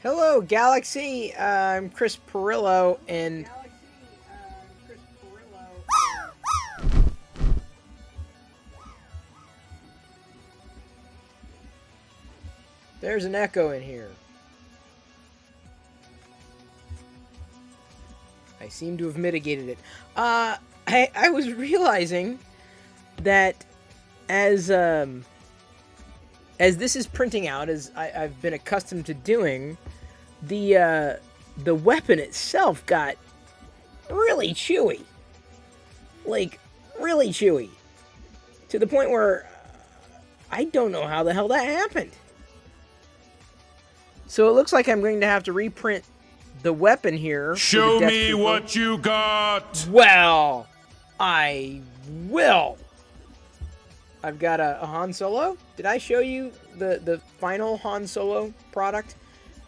Hello, Galaxy. I'm Chris Perillo, and there's an echo in here. I seem to have mitigated it. I was realizing that as as this is printing out, as I've been accustomed to doing, the weapon itself got really chewy, like really chewy, to the point where I don't know how the hell that happened. So it looks like I'm going to have to reprint the weapon here. Show me what you got! Well, I will. I've got a Han Solo. Did I show you the final Han Solo product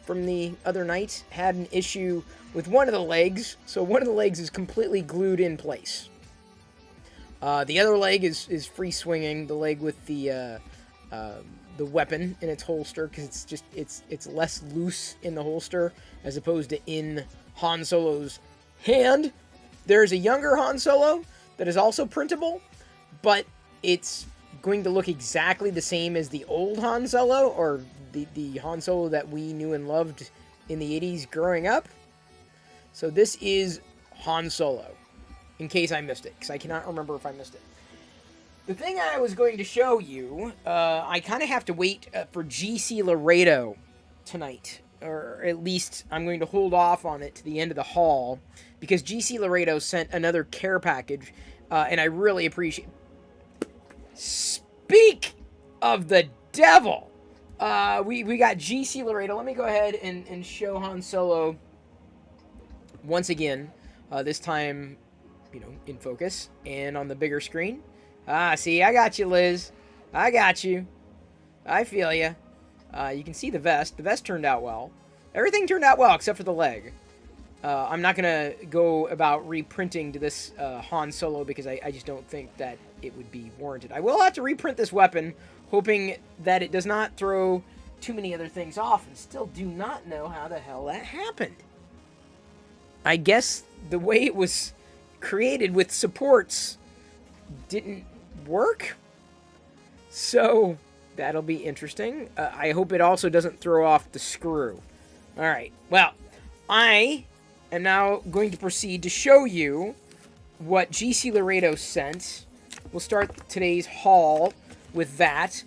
from the other night? Had an issue with one of the legs, so one of the legs is completely glued in place. The other leg is free swinging. The leg with the weapon in its holster, because it's less loose in the holster as opposed to in Han Solo's hand. There's a younger Han Solo that is also printable, but it's going to look exactly the same as the old Han Solo, or the Han Solo that we knew and loved in the 80s growing up. So this is Han Solo, in case I missed it, because I cannot remember if I missed it. The thing I was going to show you, I kind of have to wait for GC Laredo tonight. Or at least I'm going to hold off on it to the end of the haul, because GC Laredo sent another care package, and I really appreciate. Speak of the devil! We got GC Laredo. Let me go ahead and show Han Solo once again. This time, in focus and on the bigger screen. See, I got you, Liz. I got you. I feel you. You can see the vest. The vest turned out well. Everything turned out well except for the leg. I'm not going to go about reprinting to this Han Solo, because I just don't think that it would be warranted. I will have to reprint this weapon, hoping that it does not throw too many other things off, and still do not know how the hell that happened. I guess the way it was created with supports didn't work. So that'll be interesting. I hope it also doesn't throw off the screw. All right. Well, I am now going to proceed to show you what GC Laredo sent. We'll start today's haul with that.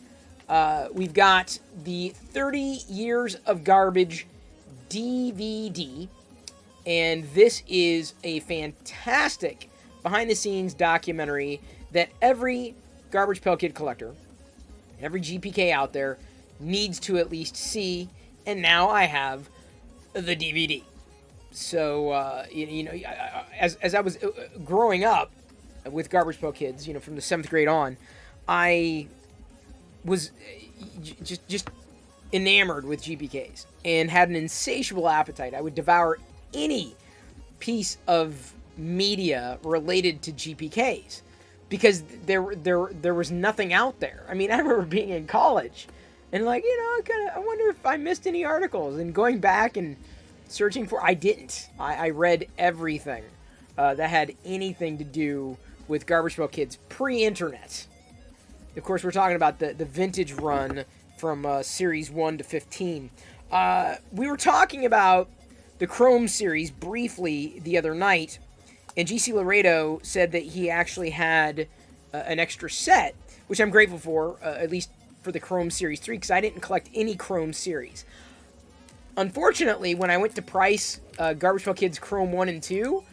We've got the 30 Years of Garbage DVD, and this is a fantastic behind-the-scenes documentary that every Garbage Pail Kid collector, every GPK out there, needs to at least see, and now I have the DVD. So, as I was growing up with Garbage Pail Kids, from the 7th grade on, I was just enamored with GPKs and had an insatiable appetite. I would devour any piece of media related to GPKs, because there was nothing out there. I mean, I remember being in college and I wonder if I missed any articles, and going back and searching for. I didn't. I read everything that had anything to do with Garbage Pail Kids pre-internet. Of course, we're talking about the vintage run from series 1 to 15. We were talking about the Chrome series briefly the other night, and GC Laredo said that he actually had an extra set, which I'm grateful for, at least for the Chrome Series 3, because I didn't collect any Chrome series. Unfortunately, when I went to price Garbage Pail Kids Chrome 1 and 2,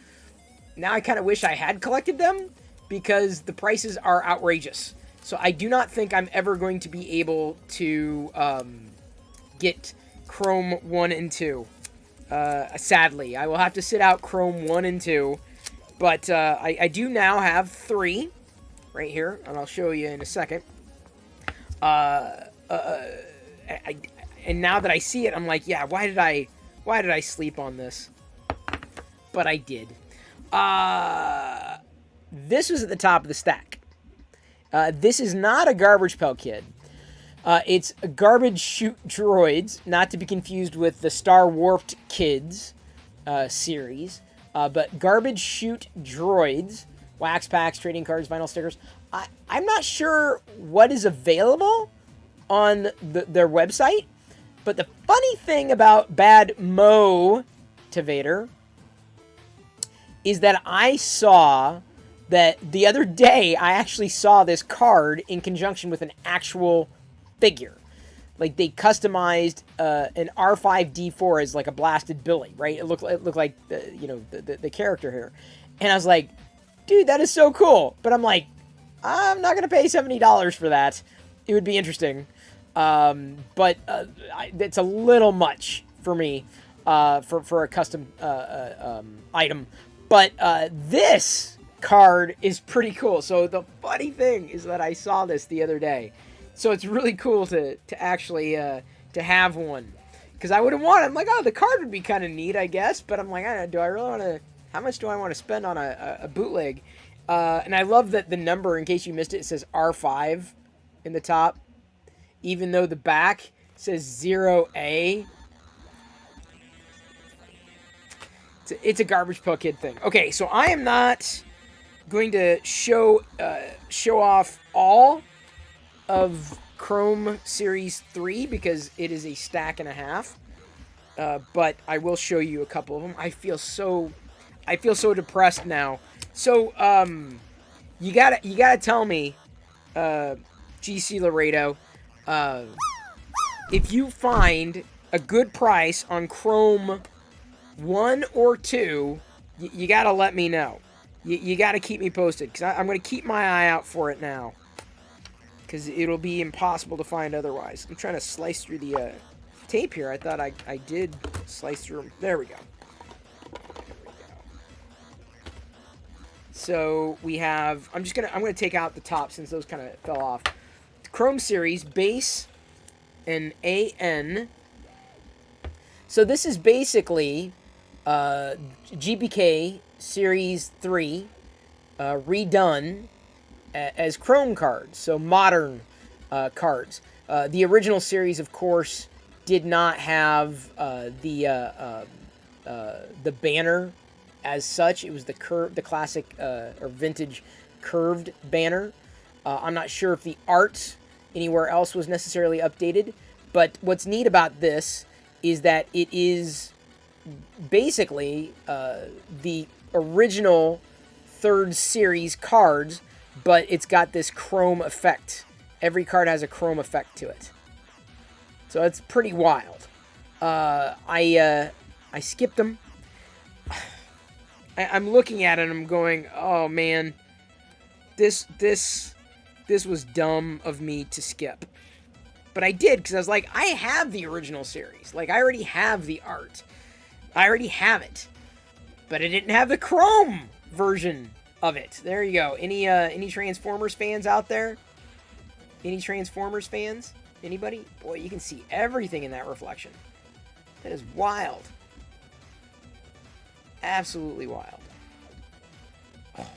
now I kind of wish I had collected them, because the prices are outrageous. So I do not think I'm ever going to be able to get Chrome 1 and 2. Sadly, I will have to sit out Chrome 1 and 2. But I do now have 3 right here, and I'll show you in a second. And now that I see it, I'm like, yeah, why did I sleep on this? But I did. This was at the top of the stack. This is not a Garbage Pail Kid. It's Garbage Chute Droids, not to be confused with the Star Warped Kids series. But Garbage Chute Droids, wax packs, trading cards, vinyl stickers. I'm not sure what is available on their website, but the funny thing about Bad Motivator is that I saw that the other day I actually saw this card in conjunction with an actual figure. Like they customized an R5D4 as like a blasted Billy, right? It looked like the character here, and I was like, dude, that is so cool. But I'm like, I'm not gonna pay $70 for that. It would be interesting, but it's a little much for me for a custom item. But this card is pretty cool. So the funny thing is that I saw this the other day. So it's really cool to actually to have one, because I wouldn't want it. I'm like, oh, the card would be kind of neat, I guess. But I'm like, do I really want to? How much do I want to spend on a bootleg? And I love that the number, in case you missed it, it says R5 in the top, even though the back says 0A. It's a Garbage Pail Kid thing. Okay, so I am not going to show off all of Chrome Series 3 because it is a stack and a half. But I will show you a couple of them. I feel so depressed now. So you gotta tell me, GC Laredo, if you find a good price on Chrome 1 or 2, you gotta let me know. You gotta keep me posted, because I'm gonna keep my eye out for it now, because it'll be impossible to find otherwise. I'm trying to slice through the tape here. I thought I did slice through them. There we go. So we have, I'm gonna take out the top since those kind of fell off. The Chrome Series base and AN. So this is basically GBK Series 3 redone as Chrome cards, so modern cards. The original series, of course, did not have the banner as such. It was the classic or vintage curved banner. I'm not sure if the art anywhere else was necessarily updated, but what's neat about this is that it is basically the original third series cards, but it's got this chrome effect. Every card has a chrome effect to it, so it's pretty wild. I skipped them. I'm looking at it and I'm going, oh man, this was dumb of me to skip. But I did, because I was like, I have the original series. Like, I already have the art. I already have it. But I didn't have the Chrome version of it. There you go. Any Transformers fans out there? Any Transformers fans? Anybody? Boy, you can see everything in that reflection. That is wild. Absolutely wild. Oh.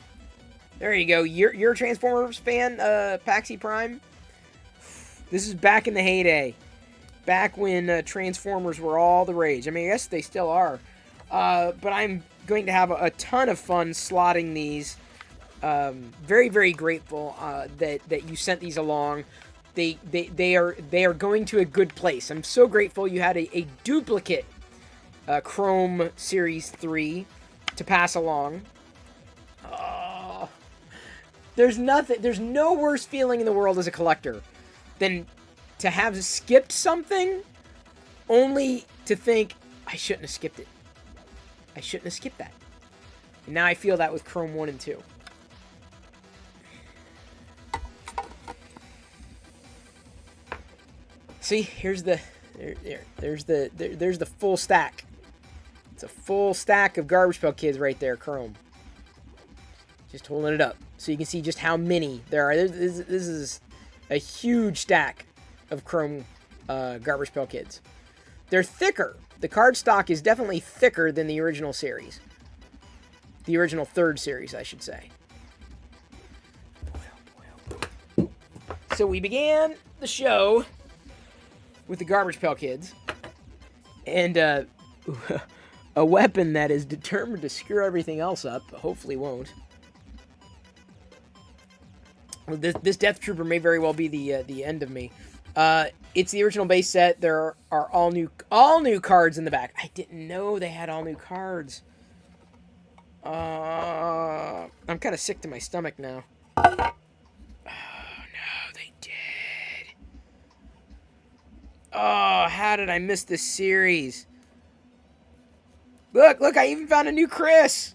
There you go. You're a Transformers fan, Paxi Prime? This is back in the heyday. Back when Transformers were all the rage. I mean, I guess they still are. But I'm going to have a ton of fun slotting these. Very, very grateful that you sent these along. They are going to a good place. I'm so grateful you had a duplicate Chrome Series 3 to pass along. Oh, there's no worse feeling in the world as a collector than to have skipped something only to think, I shouldn't have skipped it. I shouldn't have skipped that. And now I feel that with Chrome 1 and 2. See, here's there's the full stack. It's a full stack of Garbage Pail Kids right there, Chrome. Just holding it up so you can see just how many there are. This is a huge stack of Chrome Garbage Pail Kids. They're thicker. The card stock is definitely thicker than the original series. The original third series, I should say. So we began the show with the Garbage Pail Kids. And a weapon that is determined to screw everything else up, but hopefully won't. This Death Trooper may very well be the end of me. It's the original base set. There are all new cards in the back. I didn't know they had all new cards. I'm kind of sick to my stomach now. Oh no, they did. Oh, how did I miss this series? Look, I even found a new Chris.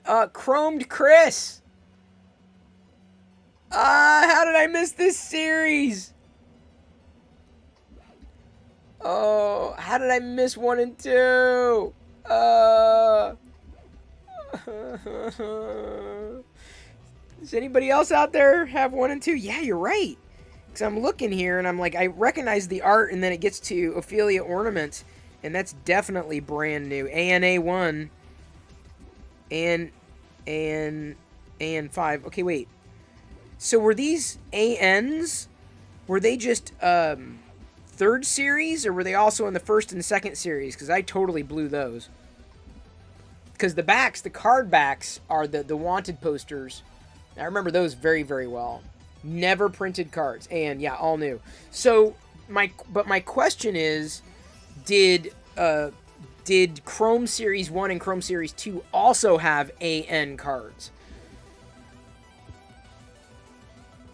Chromed Chris. How did I miss this series? Oh, how did I miss 1 and 2? Does anybody else out there have 1 and 2? Yeah, you're right. Because I'm looking here and I'm like, I recognize the art, and then it gets to Ophelia Ornament, and that's definitely brand new. ANA 1 and 5. Okay, wait. So were these ANs? Were they just third series, or were they also in the first and second series? Because I totally blew those. Because the backs, the card backs, are the wanted posters. I remember those very, very well. Never printed cards, and yeah, all new. So my question is, did Chrome Series 1 and Chrome Series 2 also have AN cards?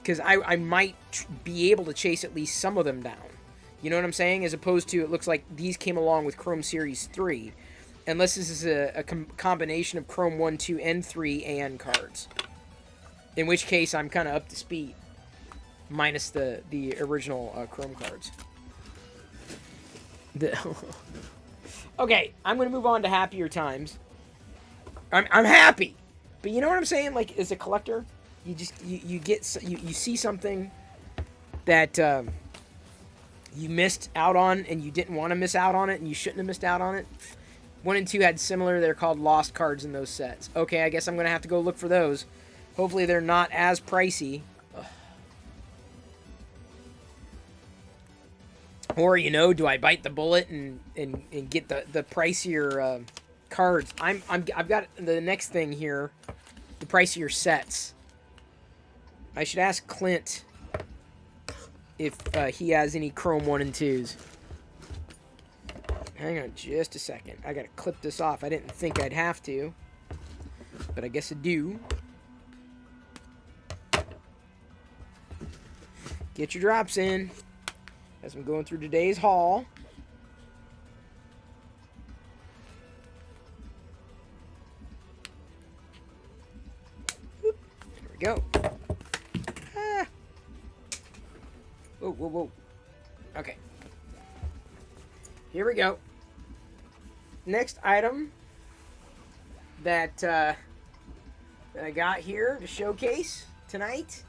Because I might be able to chase at least some of them down. You know what I'm saying? As opposed to, it looks like these came along with Chrome Series 3. Unless this is a combination of Chrome 1, 2, and 3 AN cards. In which case, I'm kind of up to speed. Minus the original Chrome cards. Okay, I'm going to move on to happier times. I'm happy. But you know what I'm saying? Like, as a collector, you see something that you missed out on, and you didn't want to miss out on it, and you shouldn't have missed out on it. 1 and 2 had similar. They're called lost cards in those sets. Okay, I guess I'm going to have to go look for those. Hopefully they're not as pricey. Ugh. Or, you know, do I bite the bullet and get the pricier cards? I've got the next thing here, the pricier sets. I should ask Clint if he has any Chrome 1 and 2s. Hang on just a second. I gotta clip this off. I didn't think I'd have to, but I guess I do. Get your drops in as I'm going through today's haul. Oop, there we go. Ah. Whoa, whoa, whoa. Okay. Here we go. Next item that I got here to showcase tonight.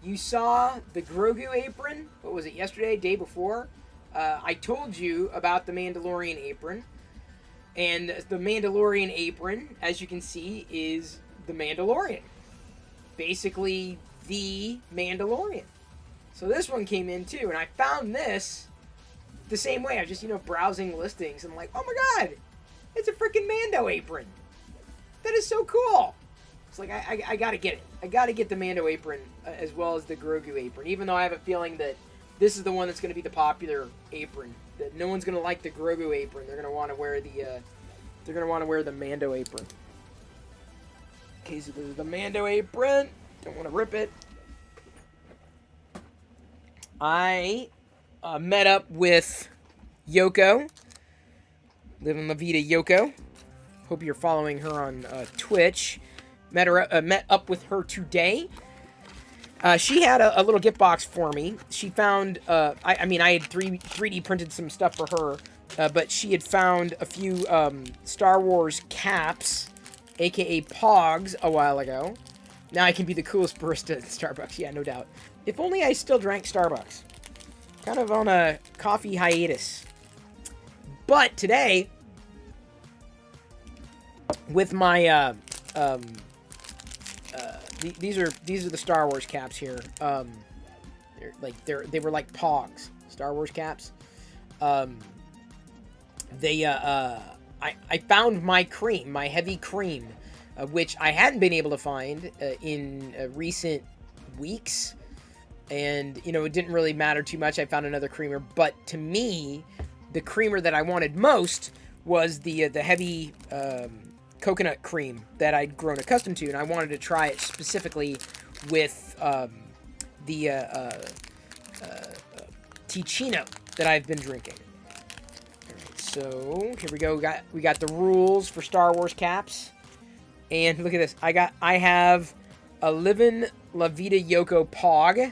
You saw the Grogu apron. What was it, yesterday, day before? I told you about the Mandalorian apron. And the Mandalorian apron, as you can see, is the Mandalorian. Basically, the Mandalorian. So this one came in too, and I found this the same way. I was just, browsing listings, and I'm like, oh my god, it's a freaking Mando apron. That is so cool. It's like, I gotta get it. I gotta get the Mando apron as well as the Grogu apron, even though I have a feeling that this is the one that's going to be the popular apron. That no one's going to like the Grogu apron. They're going to want to wear the Mando apron. Okay, so this is the Mando apron. Don't want to rip it. I met up with Yoko, Living La Vida Yoko. Hope you're following her on Twitch. Met up with her today. She had a little gift box for me. She found, I had 3D printed some stuff for her, but she had found a few Star Wars caps, aka Pogs, a while ago. Now I can be the coolest barista at Starbucks, yeah, no doubt. If only I still drank Starbucks. Kind of on a coffee hiatus. But today, with my, these are the Star Wars caps here. They were like Pogs, Star Wars caps. I found my cream, my heavy cream, which I hadn't been able to find in recent weeks. And, you know, it didn't really matter too much. I found another creamer. But to me, the creamer that I wanted most was the heavy coconut cream that I'd grown accustomed to. And I wanted to try it specifically with the Ticino that I've been drinking. All right, so here we go. We got the rules for Star Wars caps. And look at this. I have a Livin' La Vida Yoko Pog.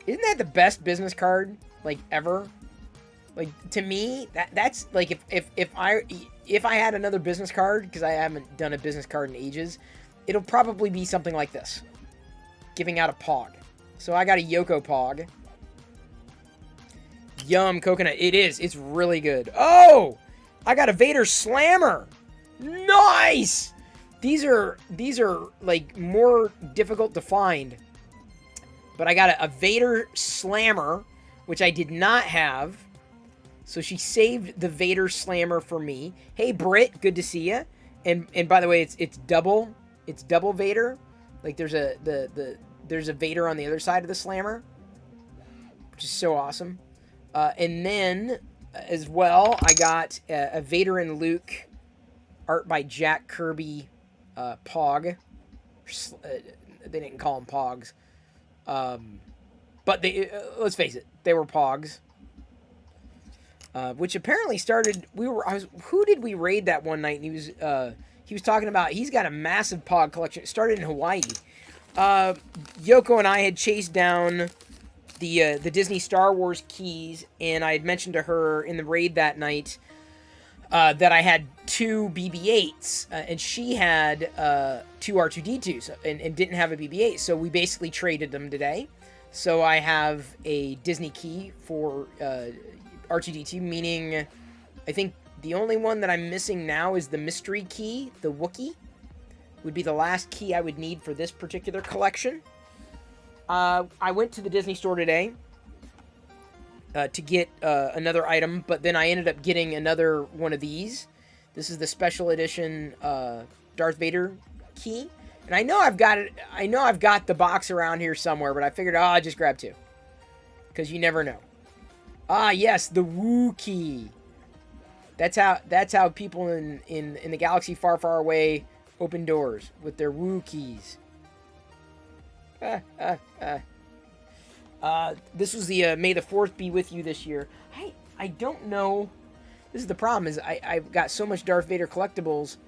Isn't that the best business card, like, ever? Like, to me, that's like, if I had another business card, because I haven't done a business card in ages, it'll probably be something like this. Giving out a Pog. So I got a Yoko Pog. Yum, coconut. It is. It's really good. Oh! I got a Vader Slammer. Nice! These are like more difficult to find. But I got a Vader Slammer, which I did not have. So she saved the Vader Slammer for me. Hey Britt, good to see you. And by the way, it's double Vader. Like there's a Vader on the other side of the Slammer, which is so awesome. And then as well, I got a Vader and Luke art by Jack Kirby Pog. They didn't call them Pogs. But they, let's face it, they were Pogs. Which apparently started, who did we raid that one night? And he was talking about, he's got a massive Pog collection. It started in Hawaii. Yoko and I had chased down the Disney Star Wars keys, and I had mentioned to her in the raid that night that I had 2 BB-8s, and she had 2 R2-D2s, and didn't have a BB-8, so we basically traded them today. So I have a Disney key for R2-D2, meaning I think the only one that I'm missing now is the mystery key, the Wookiee. Would be the last key I would need for this particular collection. I went to the Disney store today to get another item, but then I ended up getting another one of these. This is the special edition Darth Vader key, and I know I've got it. I know I've got the box around here somewhere, but I figured, I'll just grab 2, because you never know. Ah, yes, the Wookiee. That's how people in the galaxy far, far away open doors with their Wookiees. This was the May the 4th be with you this year. I don't know. This is the problem, is I've got so much Darth Vader collectibles.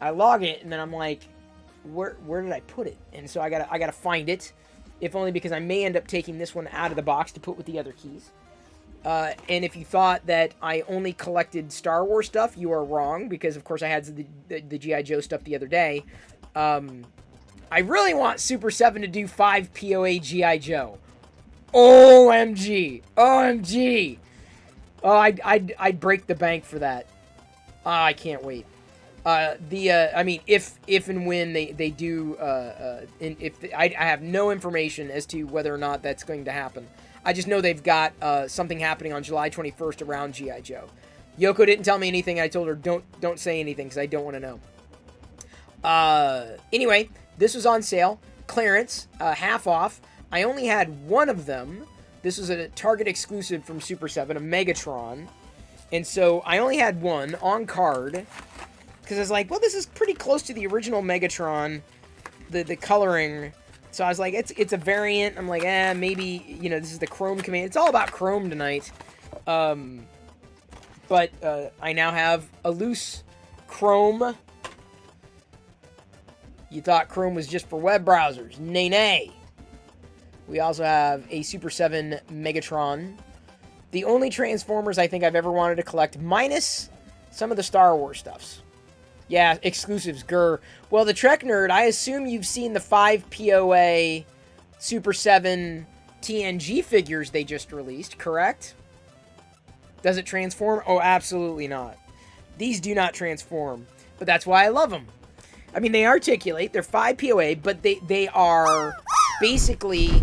I log it and then I'm like, where did I put it? And so I gotta find it, if only because I may end up taking this one out of the box to put with the other keys. And if you thought that I only collected Star Wars stuff, you are wrong, because of course I had the G.I. Joe stuff the other day. I really want Super 7 to do 5 POA G.I. Joe. OMG. OMG. Oh, I'd break the bank for that. I can't wait. I mean, if and when they do, I have no information as to whether or not that's going to happen. I just know they've got something happening on July 21st around G.I. Joe. Yoko didn't tell me anything. I told her don't say anything because I don't want to know. Anyway, this was on sale, clearance, half off. I only had one of them. This was a Target exclusive from Super 7, a Megatron, and so I only had one on card because I was like, well, this is pretty close to the original Megatron, the coloring. So I was like, it's a variant. I'm like, maybe, you know, this is the Chrome command. It's all about Chrome tonight. But I now have a loose Chrome. You thought Chrome was just for web browsers. Nay, nay. We also have a Super 7 Megatron. The only Transformers I think I've ever wanted to collect, minus some of the Star Wars stuffs. Yeah, exclusives, grr. Well, the Trek Nerd, I assume you've seen the 5 POA Super 7 TNG figures they just released, correct? Does it transform? Oh, absolutely not. These do not transform, but that's why I love them. I mean, they articulate, they're 5 POA, but they are basically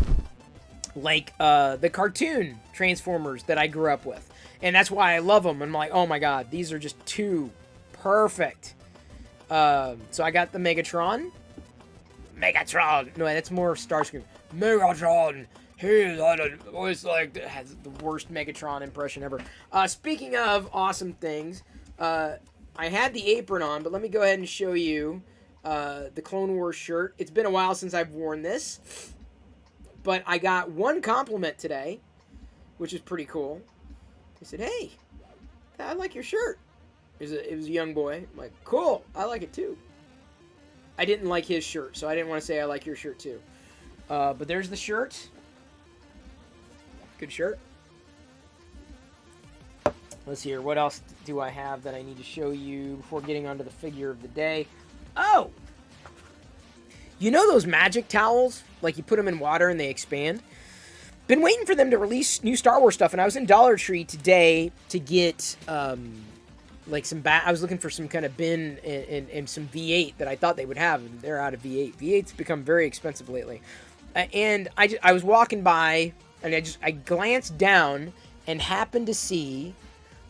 like the cartoon Transformers that I grew up with. And that's why I love them. I'm like, oh my god, these are just too perfect. So I got the Megatron. Megatron! No, that's more Starscream. Megatron! He's always like, has the worst Megatron impression ever. Speaking of awesome things, I had the apron on, but let me go ahead and show you the Clone Wars shirt. It's been a while since I've worn this, but I got one compliment today, which is pretty cool. He said, "Hey, I like your shirt." It was a young boy. I'm like, cool, I like it too. I didn't like his shirt, so I didn't want to say I like your shirt too. But there's the shirt. Good shirt. Let's see here. What else do I have that I need to show you before getting onto the figure of the day? Oh! You know those magic towels? Like you put them in water and they expand? Been waiting for them to release new Star Wars stuff, and I was in Dollar Tree today to get like some I was looking for some kind of bin and some V8 that I thought they would have, and they're out of V8. V8's become very expensive lately. And I was walking by, and I glanced down and happened to see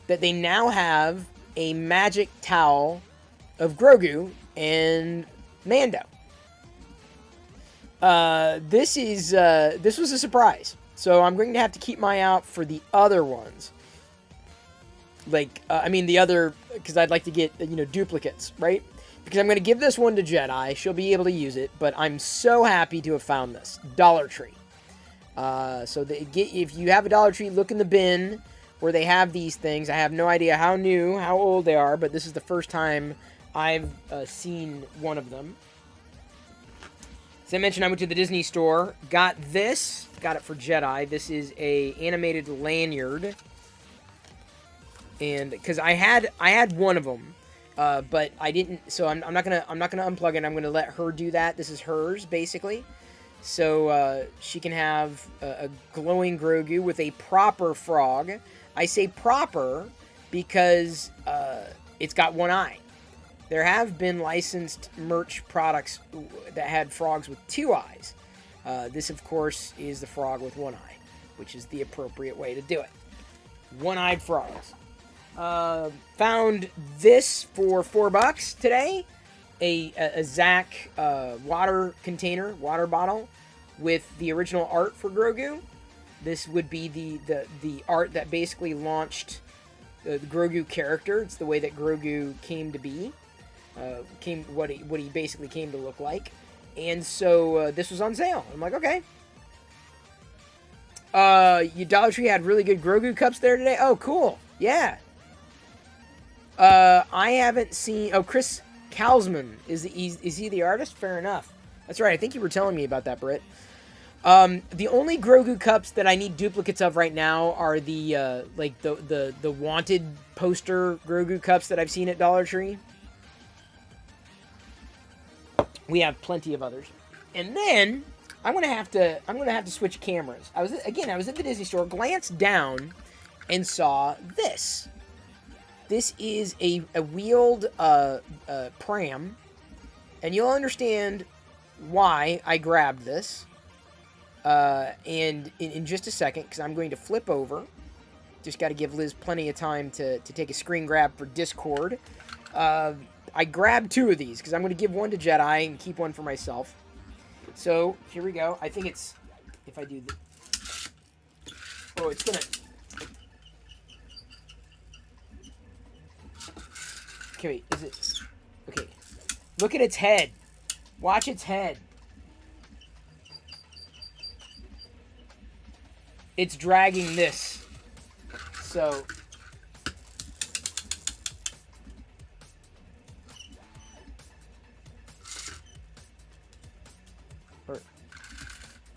that they now have a magic towel of Grogu and Mando. This was a surprise. So I'm going to have to keep my eye out for the other ones. Like, the other, because I'd like to get, duplicates, right? Because I'm going to give this one to Jedi. She'll be able to use it, but I'm so happy to have found this. Dollar Tree. If you have a Dollar Tree, look in the bin where they have these things. I have no idea how old they are, but this is the first time I've seen one of them. As I mentioned, I went to the Disney store, got this, got it for Jedi. This is a animated lanyard, and because I had one of them, but I didn't. So I'm not gonna unplug it. I'm gonna let her do that. This is hers basically, so she can have a glowing Grogu with a proper frog. I say proper because it's got one eye. There have been licensed merch products that had frogs with two eyes. This, of course, is the frog with one eye, which is the appropriate way to do it. One-eyed frogs. Found this for $4 today. A Zack water container, water bottle, with the original art for Grogu. This would be the art that basically launched the Grogu character. It's the way that Grogu came to be. What he basically came to look like, and so this was on sale. I'm like, okay. Your Dollar Tree had really good Grogu cups there today. Oh, cool. Yeah. I haven't seen. Oh, Chris Kalsman is he the artist? Fair enough. That's right. I think you were telling me about that, Britt. The only Grogu cups that I need duplicates of right now are the the wanted poster Grogu cups that I've seen at Dollar Tree. We have plenty of others. And then I'm gonna have to switch cameras. I was at the Disney store, glanced down, and saw this. This is a wheeled pram, and you'll understand why I grabbed this. And in just a second, because I'm going to flip over. Just got to give Liz plenty of time to take a screen grab for Discord. I grabbed two of these because I'm going to give one to Jedi and keep one for myself. So, here we go. I think it's... If I do... Oh, it's going to... Okay, wait. Is it... Okay. Look at its head. Watch its head. It's dragging this. So...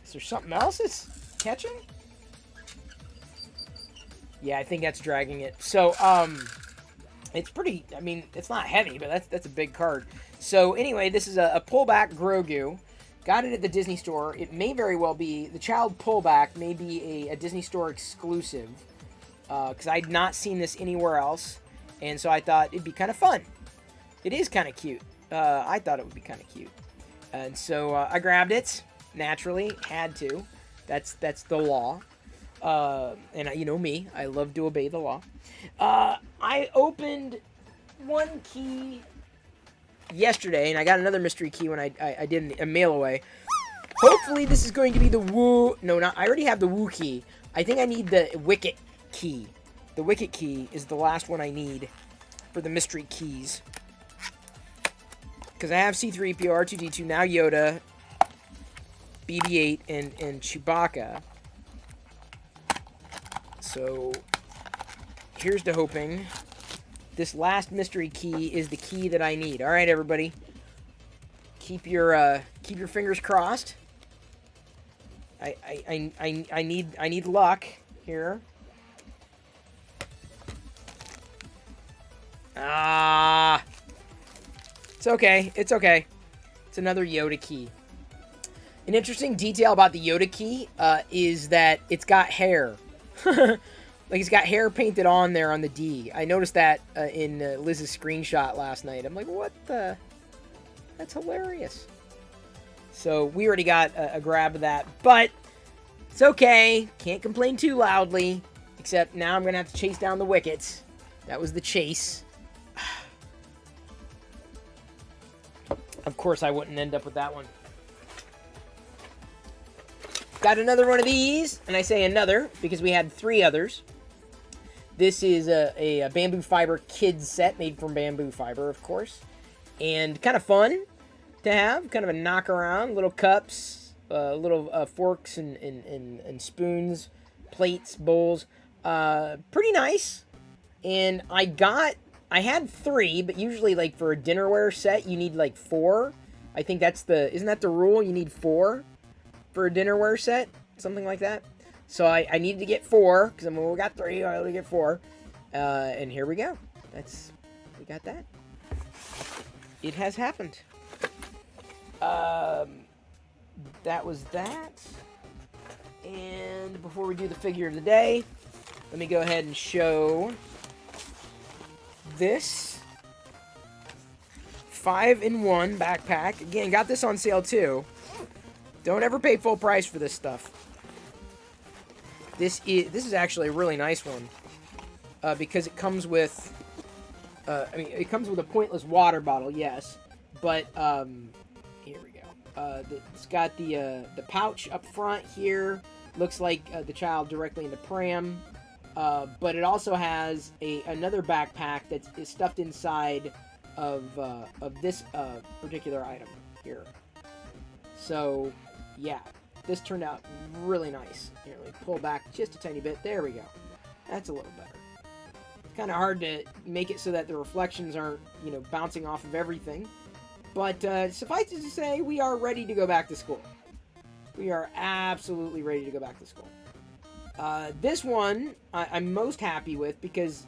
Is there something else it's catching? Yeah, I think that's dragging it. So, it's pretty, it's not heavy, but that's a big card. So, anyway, this is a pullback Grogu. Got it at the Disney store. It may very well be, the child pullback may be a Disney store exclusive. Because I'd not seen this anywhere else. And so I thought it'd be kind of fun. It is kind of cute. I thought it would be kind of cute. And so I grabbed it. Naturally, had to. That's the law. And you know me, I love to obey the law. I opened one key yesterday, and I got another mystery key when I did a mail away. Hopefully this is going to be the woo... No, not... I already have the woo key. I think I need the wicket key. The wicket key is the last one I need for the mystery keys. Because I have C-3PO, R2-D2, now Yoda, BB-8, and Chewbacca. So, here's to hoping this last mystery key is the key that I need. All right, everybody. Keep your fingers crossed. I need luck here. Ah. It's okay. It's okay. It's another Yoda key. An interesting detail about the Yoda key is that it's got hair. Like, it's got hair painted on there on the D. I noticed that in Liz's screenshot last night. I'm like, what the... That's hilarious. So, we already got a grab of that. But, it's okay. Can't complain too loudly. Except, now I'm going to have to chase down the wickets. That was the chase. Of course, I wouldn't end up with that one. Got another one of these, and I say another because we had 3 others. This is a bamboo fiber kids set made from bamboo fiber, of course. And kind of fun to have, kind of a knock around, little cups, little forks and spoons, plates, bowls. Pretty nice. And I had 3, but usually, like, for a dinnerware set, you need, like, 4. I think isn't that the rule? You need 4 for a dinnerware set? Something like that. So I needed to get 4, because we got 3, I only get 4. And here we go. We got that. It has happened. That was that. And before we do the figure of the day, let me go ahead and show this 5-in-1 backpack. Again, got this on sale too. Don't ever pay full price for this stuff. This is actually a really nice one because it comes with it comes with a pointless water bottle, yes, but here we go. It's got the pouch up front here. Looks like the child directly in the pram. But it also has another backpack that is stuffed inside of this particular item here. So, yeah, this turned out really nice. Here, let me pull back just a tiny bit. There we go. That's a little better. It's kind of hard to make it so that the reflections aren't, bouncing off of everything. But suffice it to say, we are ready to go back to school. We are absolutely ready to go back to school. This one I'm most happy with because,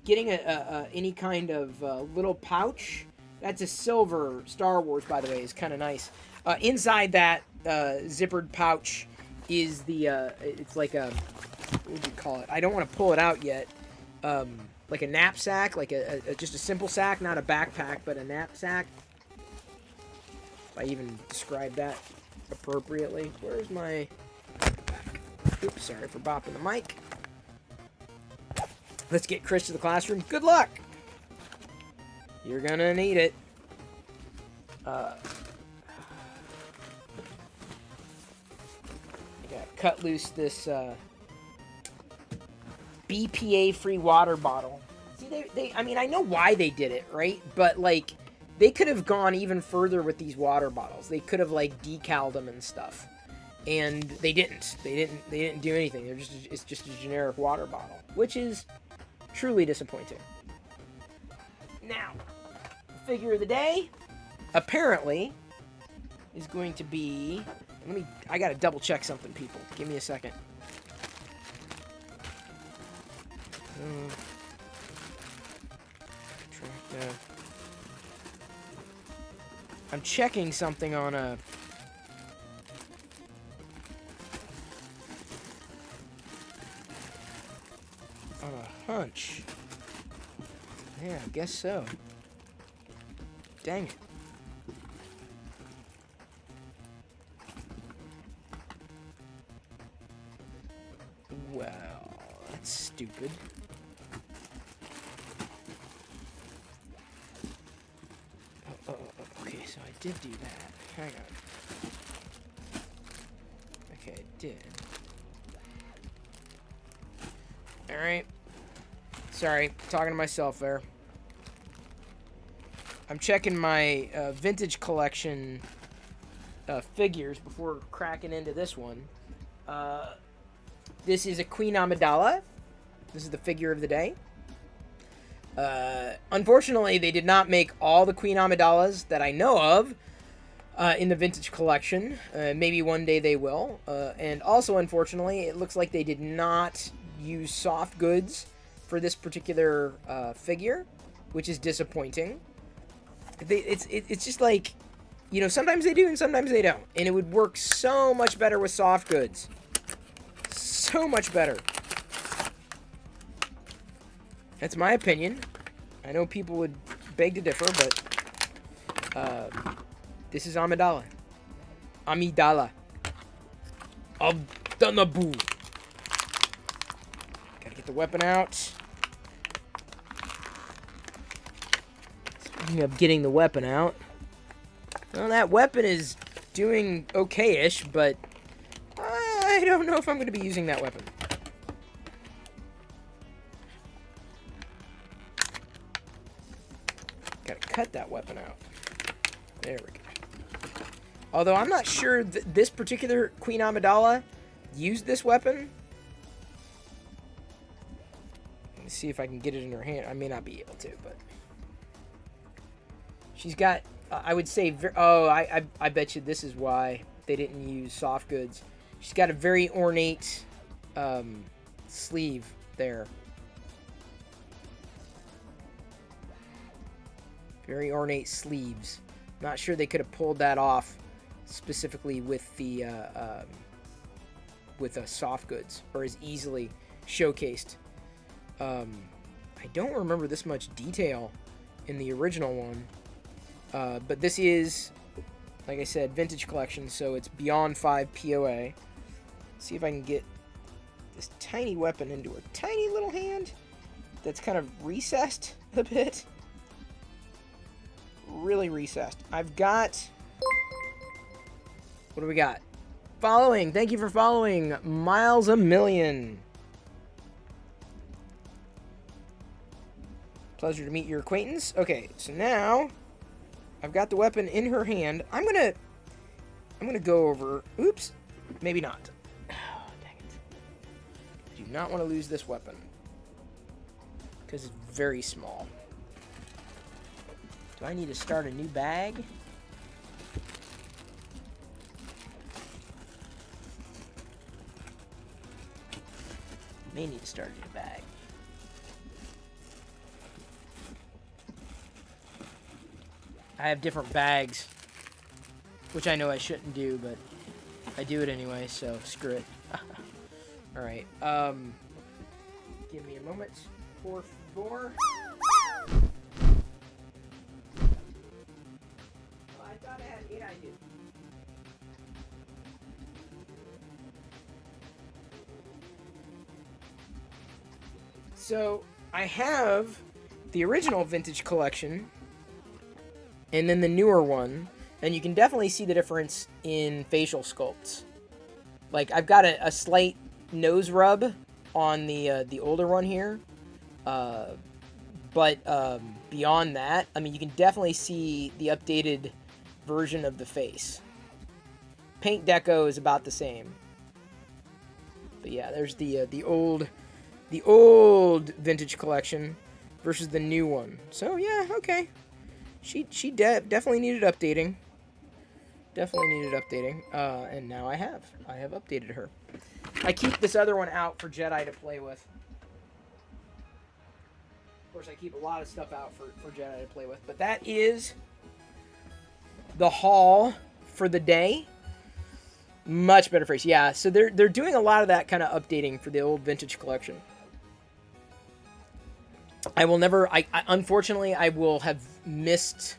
getting any kind of little pouch. That's a silver Star Wars, by the way, is kind of nice. Inside that zippered pouch is it's like a, what would you call it? I don't want to pull it out yet. Like a knapsack, like just a simple sack, not a backpack, but a knapsack. If I even describe that appropriately. Where's my... Oops, sorry for bopping the mic. Let's get Chris to the classroom. Good luck! You're gonna need it. I gotta cut loose this BPA-free water bottle. See, I mean, I know why they did it, right? But, like, they could have gone even further with these water bottles. They could have, like, decaled them and stuff. And they didn't. They didn't do anything. It's just a generic water bottle, which is truly disappointing. Now, the figure of the day, apparently, is going to be... I gotta double check something, people. Give me a second. I'm checking something on a... on a hunch. Yeah, I guess so. Dang it. Well, that's stupid. Okay, so I did do that. Hang on. Okay, I did. Alright. Sorry, talking to myself there. I'm checking my vintage collection figures before cracking into this one. This is a Queen Amidala. This is the figure of the day. Unfortunately, they did not make all the Queen Amidalas that I know of in the vintage collection. Maybe one day they will. And also, unfortunately, it looks like they did not use soft goods for this particular figure, which is disappointing. It's just like, you know, sometimes they do and sometimes they don't. And it would work so much better with soft goods. So much better. That's my opinion. I know people would beg to differ, but this is Amidala. Amidala. Abdanabu. Gotta get the weapon out. Speaking of getting the weapon out, well, that weapon is doing okay-ish, but I don't know if I'm going to be using that weapon. Gotta cut that weapon out. There we go. Although I'm not sure that this particular Queen Amidala used this weapon. Let me see if I can get it in her hand. I may not be able to, but she's got, I would say, I bet you this is why they didn't use soft goods. She's got a very ornate sleeve there. Very ornate sleeves. Not sure they could have pulled that off specifically with the soft goods, or as easily showcased. I don't remember this much detail in the original one, but this is, like I said, vintage collection, so it's beyond 5 POA. See if I can get this tiny weapon into a tiny little hand that's kind of recessed a bit. Really recessed. I've got... What do we got? Following. Thank you for following. Miles a Million. Pleasure to meet your acquaintance. Okay, so now I've got the weapon in her hand. I'm gonna go over... Oops. Maybe not. Oh, dang it. Do not want to lose this weapon, because it's very small. Do I need to start a new bag? May need to start a new bag. I have different bags, which I know I shouldn't do, but I do it anyway, so screw it. Alright, give me a moment. 4-4. I thought I had 8 ideas. So, I have the original vintage collection, and then the newer one, and you can definitely see the difference in facial sculpts. Like, I've got a slight nose rub on the older one here, but beyond that, I mean, you can definitely see the updated version of the face. Paint deco is about the same, but yeah, there's the old vintage collection versus the new one. So yeah, okay, she definitely needed updating. And now I have updated her. I keep this other one out for Jedi to play with. Of course, I keep a lot of stuff out for Jedi to play with, but that is the haul for the day. Much better face. Yeah, so they're doing a lot of that kind of updating for the old vintage collection. I will never... unfortunately, I will have missed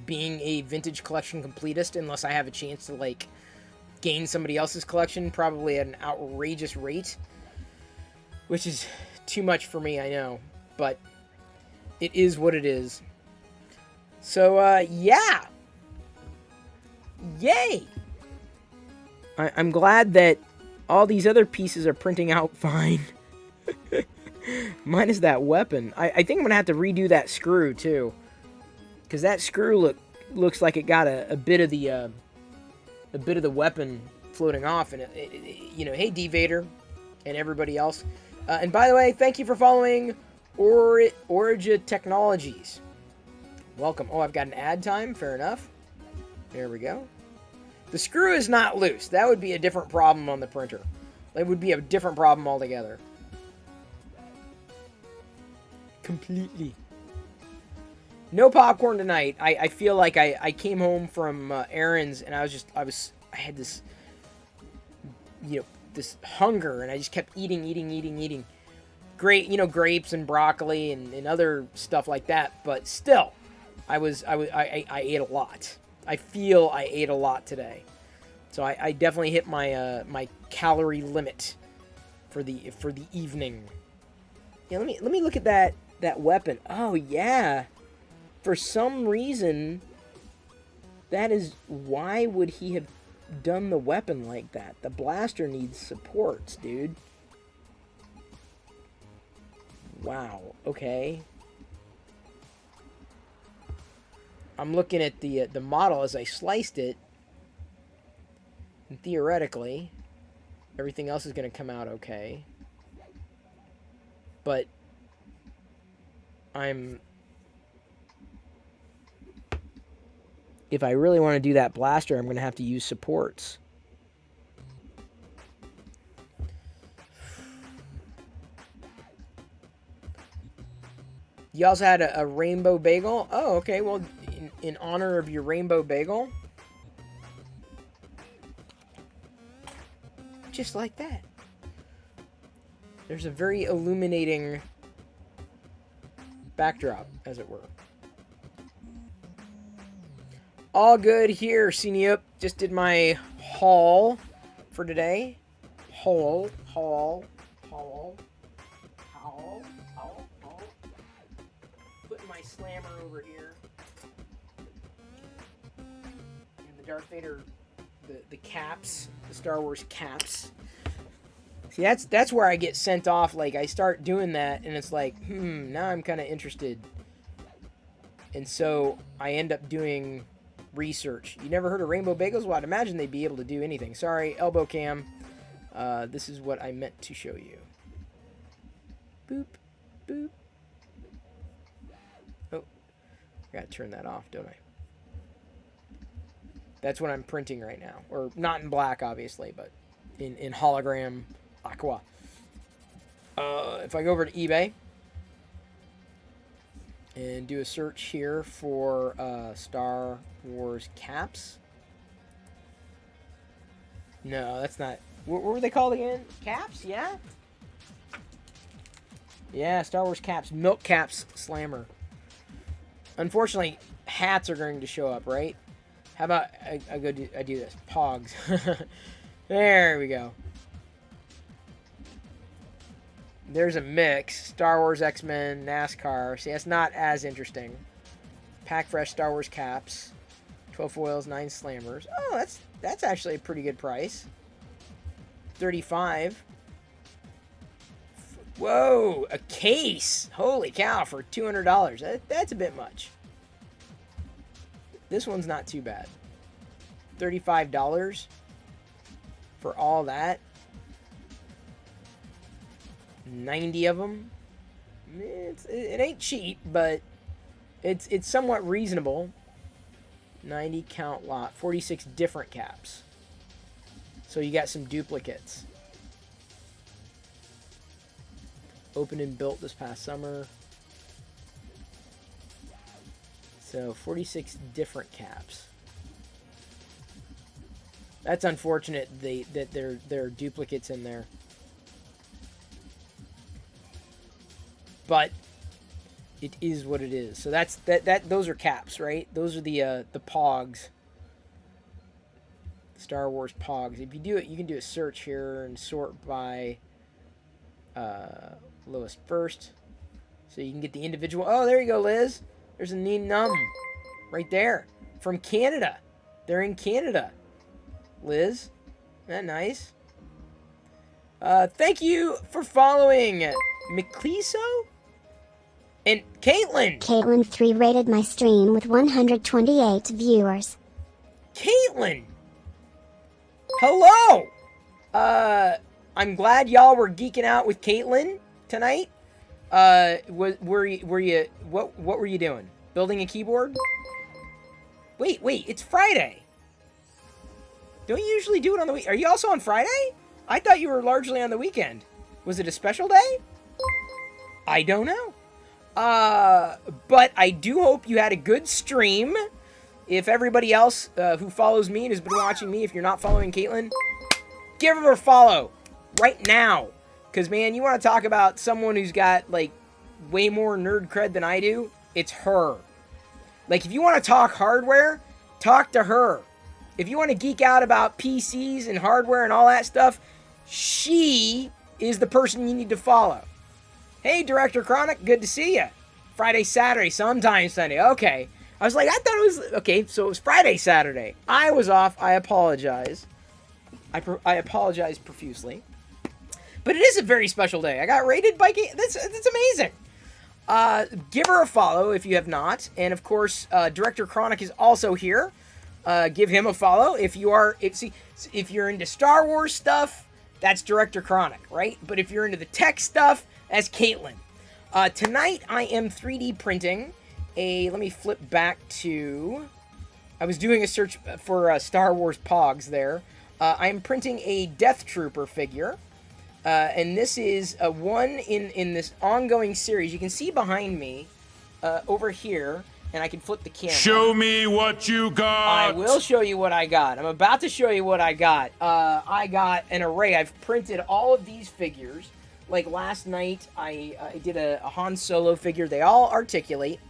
being a vintage collection completist unless I have a chance to, like, gain somebody else's collection, probably at an outrageous rate. which is too much for me, I know, but it is what it is. So, yeah. Yay! I'm glad that all these other pieces are printing out fine. Minus that weapon. I think I'm going to have to redo that screw, too. Because that screw looks like it got a bit of the weapon floating off. And, you know, hey, D-Vader and everybody else. And by the way, thank you for following Origin Technologies. Welcome. Oh, I've got an ad time. Fair enough. There we go. The screw is not loose. That would be a different problem on the printer. It would be a different problem altogether. Completely. No popcorn tonight. I feel like I came home from errands and I had this, you know, this hunger and I just kept eating. Great, you know, grapes and broccoli and other stuff like that. But still, I ate a lot. I feel I ate a lot today. So I definitely hit my my calorie limit for the evening. Yeah, let me look at that weapon. Oh yeah. For some reason, that is why would he have done the weapon like that? The blaster needs supports, dude. Wow. Okay. I'm looking at the model as I sliced it. And theoretically, everything else is going to come out okay. But if I really want to do that blaster, I'm going to have to use supports. You also had a rainbow bagel? Oh, okay. Well, in honor of your rainbow bagel. Just like that. There's a very illuminating backdrop, as it were. All good here, Senior. Just did my haul for today. Haul. Putting my slammer over here. And the Darth Vader, the caps, the Star Wars caps. See, that's where I get sent off. Like, I start doing that, and it's like, now I'm kind of interested. And so I end up doing research. You never heard of rainbow bagels? Well, I'd imagine they'd be able to do anything. Sorry, elbow cam. This is what I meant to show you. Boop, boop. Oh, I gotta turn that off, don't I? That's what I'm printing right now. Or not in black, obviously, but in hologram aqua. If I go over to eBay and do a search here for Star Wars caps. No, that's not. What were they called again? Caps? Yeah? Yeah, Star Wars caps. Milk caps slammer. Unfortunately, hats are going to show up, right? How about I do this? Pogs. There we go. There's a mix. Star Wars, X-Men, NASCAR. See, that's not as interesting. Pack Fresh Star Wars caps. 12 foils, 9 slammers. Oh, that's actually a pretty good price. $35. Whoa, a case. Holy cow, for $200. That's a bit much. This one's not too bad. $35 for all that. 90 of them. It ain't cheap, but it's somewhat reasonable. 90 count lot. 46 different caps. So you got some duplicates. Opened and built this past summer. So 46 different caps. That's unfortunate that there are duplicates in there. But it is what it is. So those are caps, right? Those are the Pogs. Star Wars Pogs. If you do it, you can do a search here and sort by lowest first. So you can get the individual. Oh, there you go, Liz. There's a neat num right there from Canada. They're in Canada. Liz, isn't that nice? Thank you for following McLeeso and Caitlin. Caitlin 3 rated my stream with 128 viewers. Caitlin! Hello! I'm glad y'all were geeking out with Caitlin tonight. What were you doing? Building a keyboard? Wait, it's Friday. Don't you usually do it on the week? Are you also on Friday? I thought you were largely on the weekend. Was it a special day? I don't know. But I do hope you had a good stream. If everybody else who follows me and has been watching me, if you're not following Caitlin, give her a follow right now. Because, man, you want to talk about someone who's got, like, way more nerd cred than I do? It's her. Like, if you want to talk hardware, talk to her. If you want to geek out about PCs and hardware and all that stuff, she is the person you need to follow. Hey, Director Chronic, good to see you. Friday, Saturday, sometime Sunday. Okay. I was like, I thought it was... Okay, so it was Friday, Saturday. I was off. I apologize. I apologize profusely. But it is a very special day. I got rated by... That's amazing. Give her a follow if you have not. And, of course, Director Chronic is also here. Give him a follow. If you're into Star Wars stuff, that's Director Chronic, right? But if you're into the tech stuff, that's Caitlin. Tonight, I am 3D printing let me flip back to... I was doing a search for Star Wars Pogs there. I am printing a Death Trooper figure. And this is one in this ongoing series. You can see behind me over here, and I can flip the camera. Show me what you got. I will show you what I got. I'm about to show you what I got. I got an array. I've printed all of these figures. Like last night, I did a Han Solo figure. They all articulate.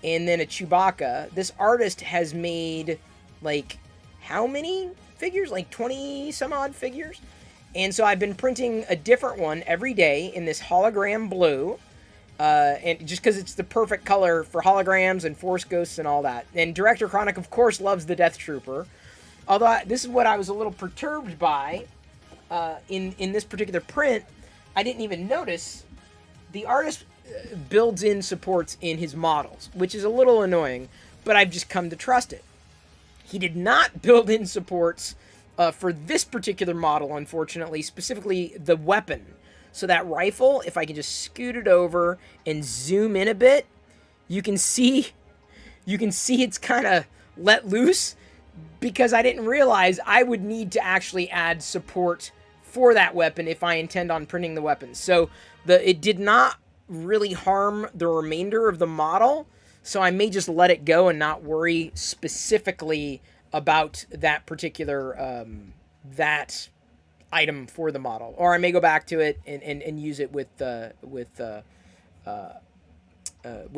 And then a Chewbacca. This artist has made, like, how many figures? Like 20 some odd figures? And so I've been printing a different one every day in this hologram blue. And just because it's the perfect color for holograms and Force Ghosts and all that. And Director Chronic, of course, loves the Death Trooper. Although this is what I was a little perturbed by in this particular print. I didn't even notice the artist builds in supports in his models, which is a little annoying, but I've just come to trust it. He did not build in supports for this particular model, unfortunately, specifically the weapon. So that rifle, if I can just scoot it over and zoom in a bit, you can see it's kind of let loose because I didn't realize I would need to actually add support for that weapon if I intend on printing the weapon. So it did not really harm the remainder of the model, so I may just let it go and not worry specifically about that particular that item for the model, or I may go back to it and use it with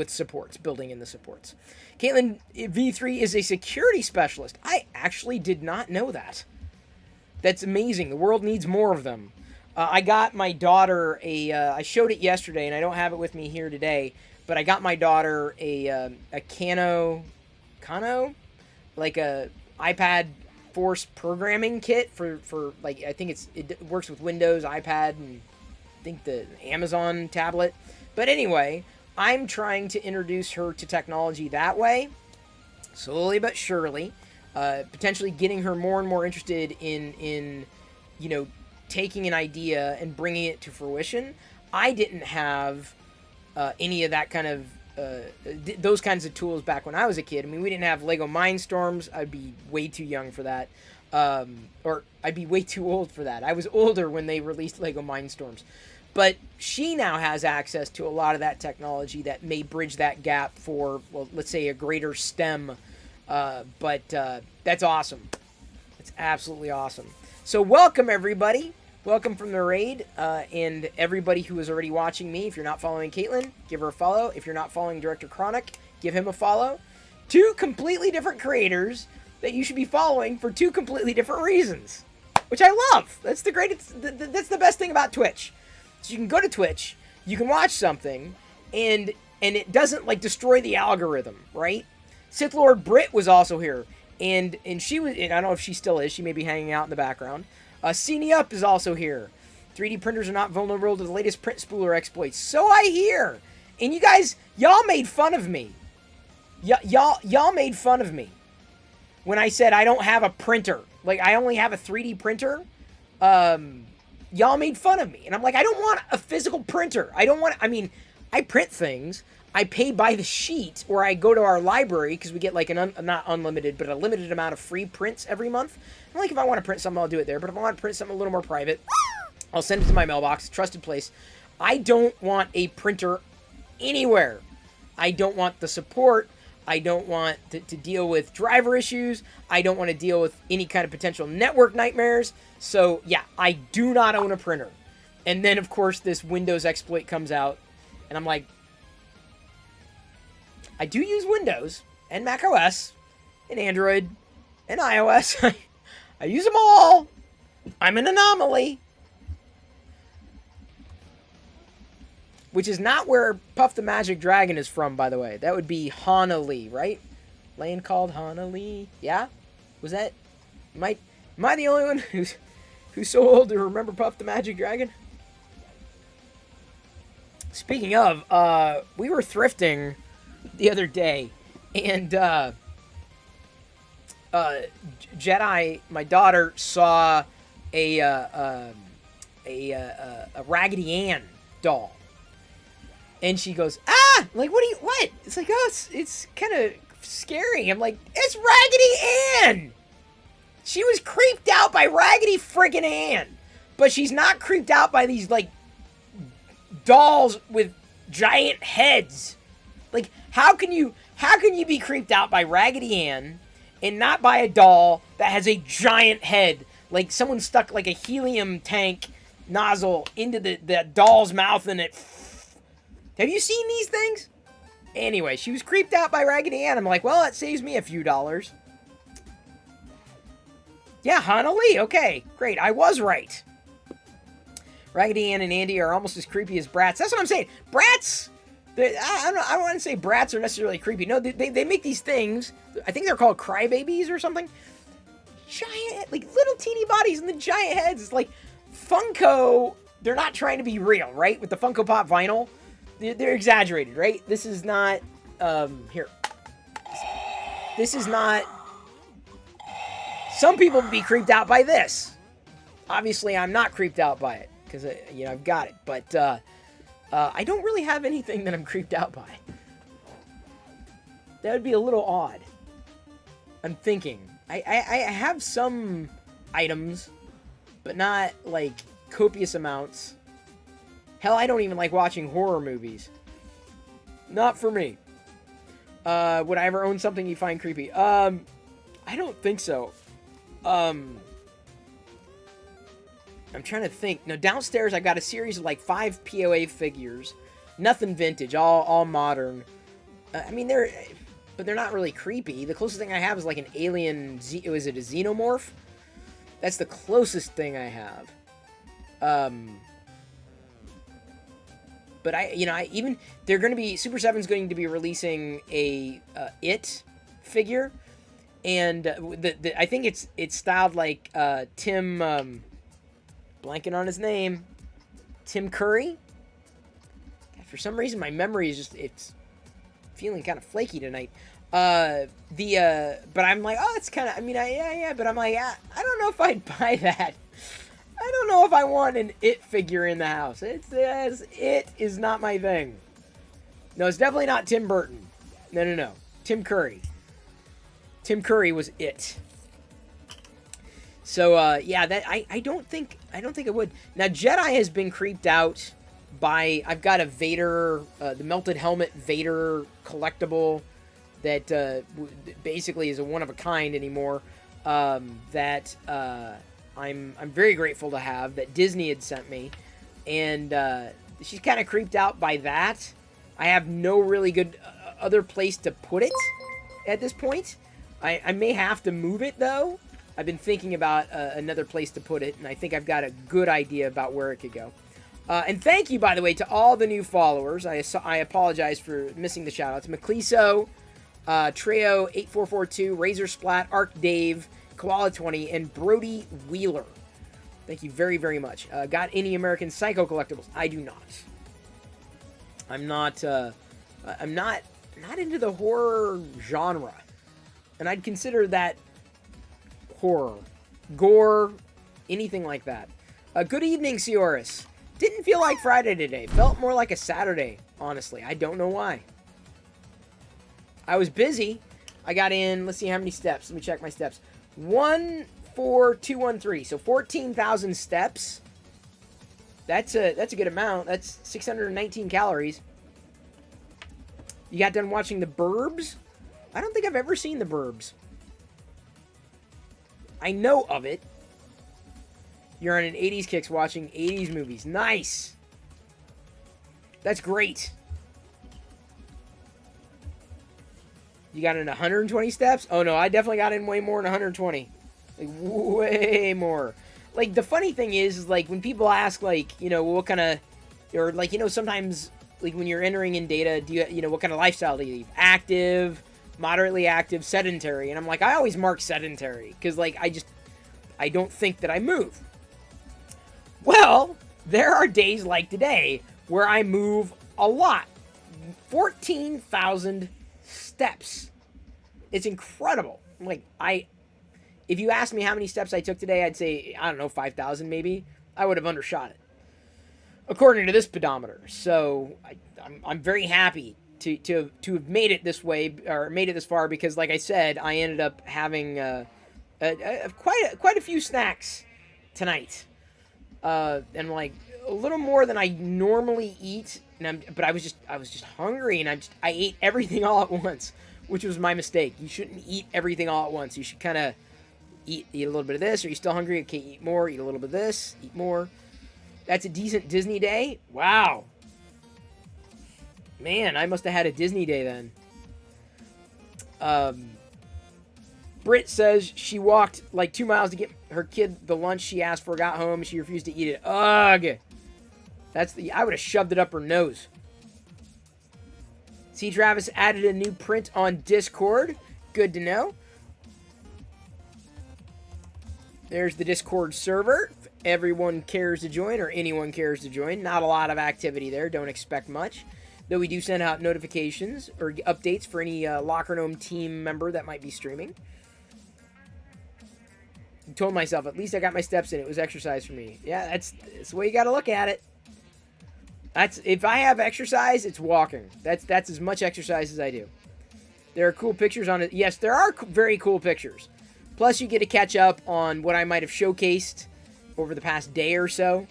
supports, building in the supports. Caitlin V3 is a security specialist. I actually did not know that. That's amazing. The world needs more of them. I got my daughter I showed it yesterday, and I don't have it with me here today, but I got my daughter a Kano, like a iPad Force programming kit for like, I think it works with Windows, iPad, and I think the Amazon tablet. But anyway, I'm trying to introduce her to technology that way, slowly but surely, potentially getting her more and more interested in taking an idea and bringing it to fruition. I didn't have any of that kind of those kinds of tools back when I was a kid. I mean, we didn't have Lego Mindstorms. I'd be way too young for that. Or I'd be way too old for that. I was older when they released Lego Mindstorms. But she now has access to a lot of that technology that may bridge that gap for, well, let's say a greater STEM. But that's awesome. It's absolutely awesome. So welcome, everybody. Welcome from the raid, and everybody who is already watching me. If you're not following Caitlin, give her a follow. If you're not following Director Chronic, give him a follow. Two completely different creators that you should be following for two completely different reasons, which I love. That's the greatest. That's the best thing about Twitch. So you can go to Twitch, you can watch something, and it doesn't like destroy the algorithm, right? Sith Lord Brit was also here, and she was, and I don't know if she still is, she may be hanging out in the background. Cine Up is also here. 3D printers are not vulnerable to the latest print spooler exploits. So I hear. And you guys, y'all made fun of me. Y'all made fun of me when I said I don't have a printer. Like, I only have a 3D printer. Y'all made fun of me. And I'm like, I don't want a physical printer. I don't want, I mean, I print things. I pay by the sheet, or I go to our library because we get like not unlimited, but a limited amount of free prints every month. And like, if I want to print something, I'll do it there. But if I want to print something a little more private, I'll send it to my mailbox, trusted place. I don't want a printer anywhere. I don't want the support. I don't want to deal with driver issues. I don't want to deal with any kind of potential network nightmares. So yeah, I do not own a printer. And then of course this Windows exploit comes out, and I'm like, I do use Windows and Mac OS and Android and iOS. I use them all. I'm an anomaly. Which is not where Puff the Magic Dragon is from, by the way. That would be Honolulu, right? Land called Honolulu. Yeah? Was that... Am I the only one who's so old to remember Puff the Magic Dragon? Speaking of, we were thrifting the other day, and Jedi, my daughter, saw a Raggedy Ann doll. And she goes, ah! Like, what? It's like, oh, it's kind of scary. I'm like, it's Raggedy Ann! She was creeped out by Raggedy friggin' Ann. But she's not creeped out by these, like, dolls with giant heads. Like, how can you be creeped out by Raggedy Ann and not by a doll that has a giant head? Like, someone stuck, like, a helium tank nozzle into the doll's mouth and it... Have you seen these things? Anyway, she was creeped out by Raggedy Ann. I'm like, well, that saves me a few dollars. Yeah, Honolulu. Okay, great. I was right. Raggedy Ann and Andy are almost as creepy as Bratz. That's what I'm saying. Bratz, I don't want to say Bratz are necessarily creepy. No, they make these things. I think they're called crybabies or something. Giant, like little teeny bodies and the giant heads. It's like Funko. They're not trying to be real, right? With the Funko Pop vinyl. They're exaggerated, right? This is not, here. This is not, some people would be creeped out by this. Obviously, I'm not creeped out by it, because, you know, I've got it. But, I don't really have anything that I'm creeped out by. That would be a little odd. I'm thinking. I have some items, but not, like, copious amounts. Hell, I don't even like watching horror movies. Not for me. Would I ever own something you find creepy? I don't think so. I'm trying to think. Now, downstairs, I got a series of like 5 POA figures. Nothing vintage, all modern. I mean, but they're not really creepy. The closest thing I have is like an alien, was it a xenomorph? That's the closest thing I have. But they're going to be, Super 7's going to be releasing a It figure, and I think it's styled like Tim, blanking on his name, Tim Curry. For some reason, my memory is it's feeling kind of flaky tonight. But I'm like, oh, it's kind of, I mean, yeah, but I'm like, I don't know if I'd buy that. I don't know if I want an It figure in the house. It is not my thing. No, it's definitely not Tim Burton. No. Tim Curry. Tim Curry was It. So, yeah, that I don't think I would. Now, Jedi has been creeped out by, I've got a Vader, the Melted Helmet Vader collectible that basically is a one-of-a-kind anymore, that I'm very grateful to have, that Disney had sent me, and she's kind of creeped out by that. I have no really good other place to put it at this point. I may have to move it, though. I've been thinking about another place to put it, and I think I've got a good idea about where it could go. And thank you, by the way, to all the new followers. I apologize for missing the shout-outs. McLeso, Treo8442, Razor Splat, Arc Dave, Koala20, and Brody Wheeler. Thank you very, very much. Got any American Psycho collectibles? I do not. I'm not into the horror genre. And I'd consider that horror. Gore, anything like that. Good evening, Sioris. Didn't feel like Friday today. Felt more like a Saturday, honestly. I don't know why. I was busy. I got in, let's see how many steps. Let me check my steps. 14213. So 14,000 steps. That's a good amount. That's 619 calories. You got done watching The Burbs? I don't think I've ever seen The Burbs. I know of it. You're on an 80s kicks watching 80s movies. Nice. That's great. You got in 120 steps? Oh no, I definitely got in way more than 120. Like, way more. Like, the funny thing is like, when people ask, like, you know, what kind of, or like, you know, sometimes, like, when you're entering in data, do you know, what kind of lifestyle do you leave? Active, moderately active, sedentary. And I'm like, I always mark sedentary, because, like, I don't think that I move. Well, there are days like today where I move a lot. 14,000 steps. It's incredible. Like, if you asked me how many steps I took today, I'd say, I don't know, 5,000 maybe. I would have undershot it, according to this pedometer. So I'm very happy to have made it this way, or made it this far, because, like I said, I ended up having quite a few snacks tonight. And like a little more than I normally eat, but I was just hungry, and I ate everything all at once, which was my mistake. You shouldn't eat everything all at once. You should kind of eat a little bit of this. Are you still hungry? Okay, eat more. Eat a little bit of this. Eat more. That's a decent Disney day. Wow. Man, I must have had a Disney day then. Britt says she walked like 2 miles to get her kid the lunch she asked for, got home, and she refused to eat it. Ugh. I would have shoved it up her nose. See, Travis added a new print on Discord. Good to know. There's the Discord server. If everyone cares to join, or anyone cares to join. Not a lot of activity there. Don't expect much. Though we do send out notifications or updates for any Locker Gnome team member that might be streaming. I told myself, at least I got my steps in. It was exercise for me. Yeah, that's the way you got to look at it. If I have exercise, it's walking. That's as much exercise as I do. There are cool pictures on it. Yes, there are very cool pictures. Plus, you get to catch up on what I might have showcased over the past day or so.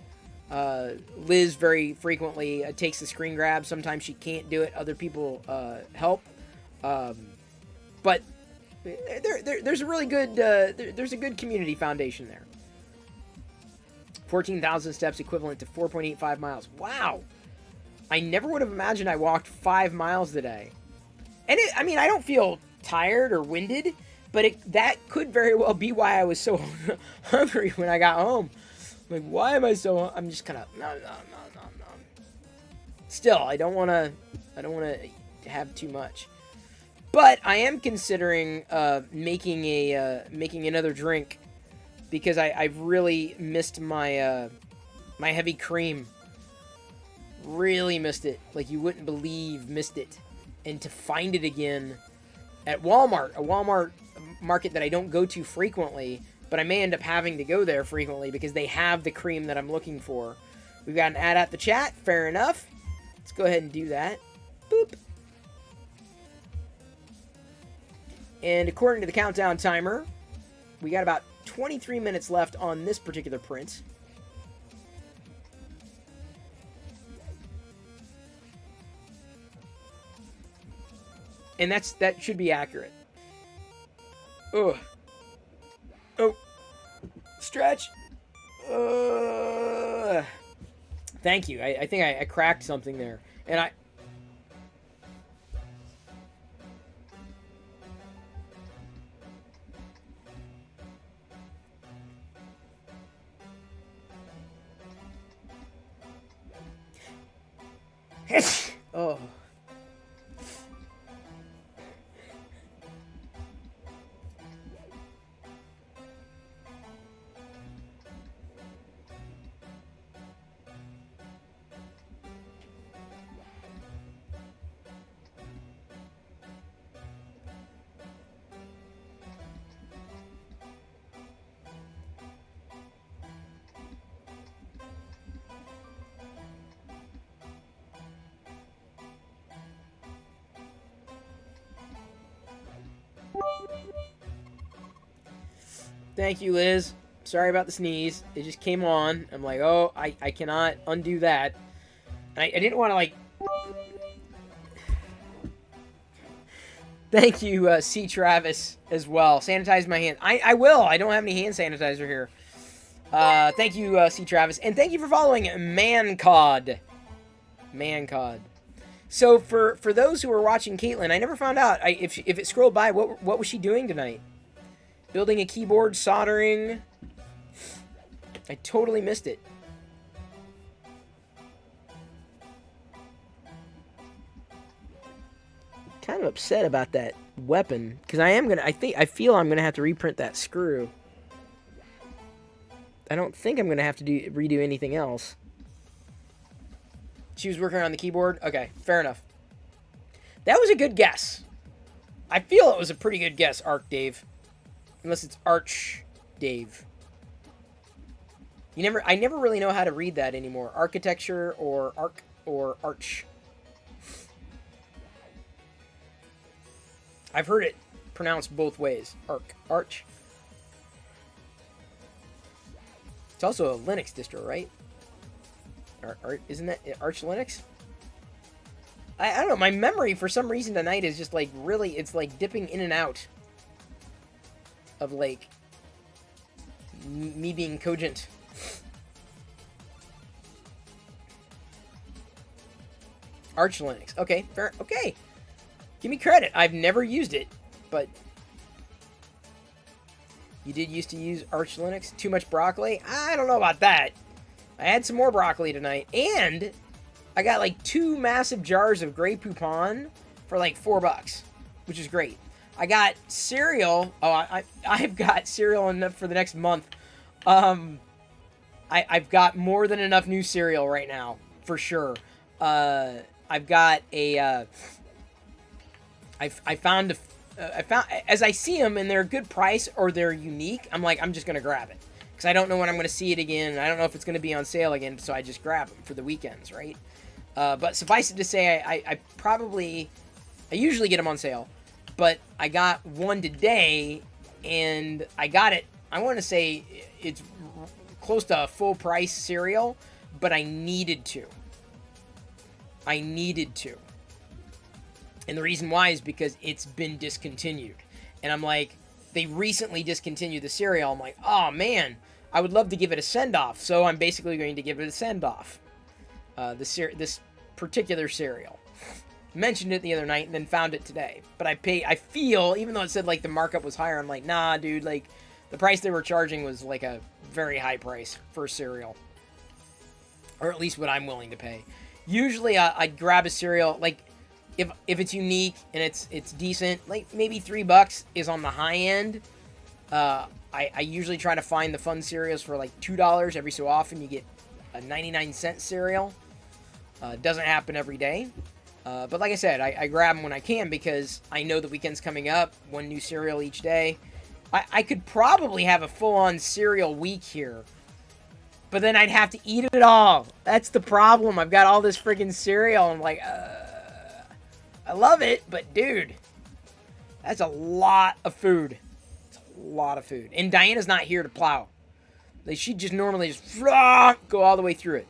Liz very frequently takes the screen grab. Sometimes she can't do it. Other people help. But there's a really good there's a good community foundation there. 14,000 steps equivalent to 4.85 miles. Wow. I never would have imagined I walked 5 miles today. And I mean, I don't feel tired or winded, but that could very well be why I was so hungry when I got home. Like, why am I so... I'm just kind of... No. Still, I don't want to have too much. But I am considering making another drink, because I've really missed my my heavy cream. Really missed it. Like, you wouldn't believe, missed it. And to find it again at Walmart, a Walmart market that I don't go to frequently, but I may end up having to go there frequently because they have the cream that I'm looking for. We've got an ad at the chat. Fair enough. Let's go ahead and do that. Boop. And according to the countdown timer, we got about 23 minutes left on this particular print. And that should be accurate. Ugh. Oh. Stretch. Thank you. I think I cracked something there. And I... Oh. Thank you, Liz. Sorry about the sneeze. It just came on. I'm like, oh, I cannot undo that. I didn't want to, like... Thank you, C. Travis, as well. Sanitize my hands. I will. I don't have any hand sanitizer here. Thank you, C. Travis. And thank you for following Mancod. Mancod. So, for those who are watching Caitlin, I never found out if it scrolled by, what was she doing tonight? Building a keyboard, soldering. I totally missed it. Kind of upset about that weapon because I feel I'm gonna have to reprint that screw. I don't think I'm gonna have to redo anything else. She was working on the keyboard. Okay, fair enough. That was a good guess. I feel it was a pretty good guess, Arc Dave. Unless it's Arch Dave. I never really know how to read that anymore. Architecture or Arc or Arch. I've heard it pronounced both ways. Arch. It's also a Linux distro, right? Isn't that Arch Linux? I don't know. My memory for some reason tonight is just like really, it's like dipping in and out of like me being cogent. Arch Linux. Okay, fair. Okay. Give me credit. I've never used it, but you did used to use Arch Linux. Too much broccoli? I don't know about that. I had some more broccoli tonight, and I got like 2 massive jars of Grey Poupon for like $4, which is great. I got cereal. Oh, I've got cereal enough for the next month. I've got more than enough new cereal right now, for sure. I've got a. I found as I see them and they're a good price or they're unique. I'm like, I'm just gonna grab it because I don't know when I'm gonna see it again. And I don't know if it's gonna be on sale again, so I just grab them for the weekends, right? But suffice it to say, I usually get them on sale. But I got one today, and I got it, I want to say it's close to a full price cereal, but I needed to. And the reason why is because it's been discontinued. And I'm like, they recently discontinued the cereal. I'm like, oh man, I would love to give it a send-off. So I'm basically going to give it a send-off. This particular cereal. Mentioned it the other night and then found it today. But I feel, even though it said like the markup was higher, I'm like, nah, dude, like the price they were charging was like a very high price for cereal. Or at least what I'm willing to pay. Usually I'd grab a cereal, like if it's unique and it's decent, like maybe $3 is on the high end. I usually try to find the fun cereals for like $2. Every so often you get a 99-cent cereal. Doesn't happen every day. But like I said, I grab them when I can because I know the weekend's coming up. One new cereal each day. I could probably have a full-on cereal week here. But then I'd have to eat it all. That's the problem. I've got all this friggin' cereal. I'm like, I love it, but dude, that's a lot of food. It's a lot of food. And Diana's not here to plow. Like, she'd just normally just go all the way through it.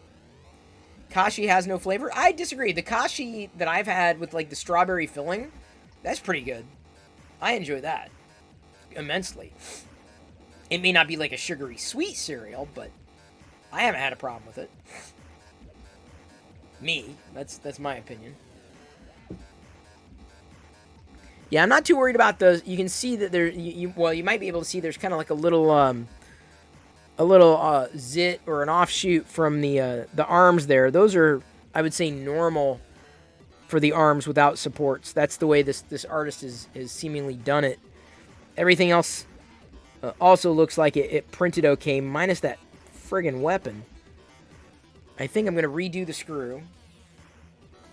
Kashi has no flavor? I disagree. The Kashi that I've had with, like, the strawberry filling, that's pretty good. I enjoy that immensely. It may not be, like, a sugary sweet cereal, but I haven't had a problem with it. Me. That's my opinion. Yeah, I'm not too worried about those. You can see that there, you might be able to see there's kind of like a little zit or an offshoot from the arms there. Those are, I would say, normal for the arms without supports. That's the way this artist is seemingly done it. Everything else also looks like it printed okay, minus that friggin' weapon. I think I'm going to redo the screw.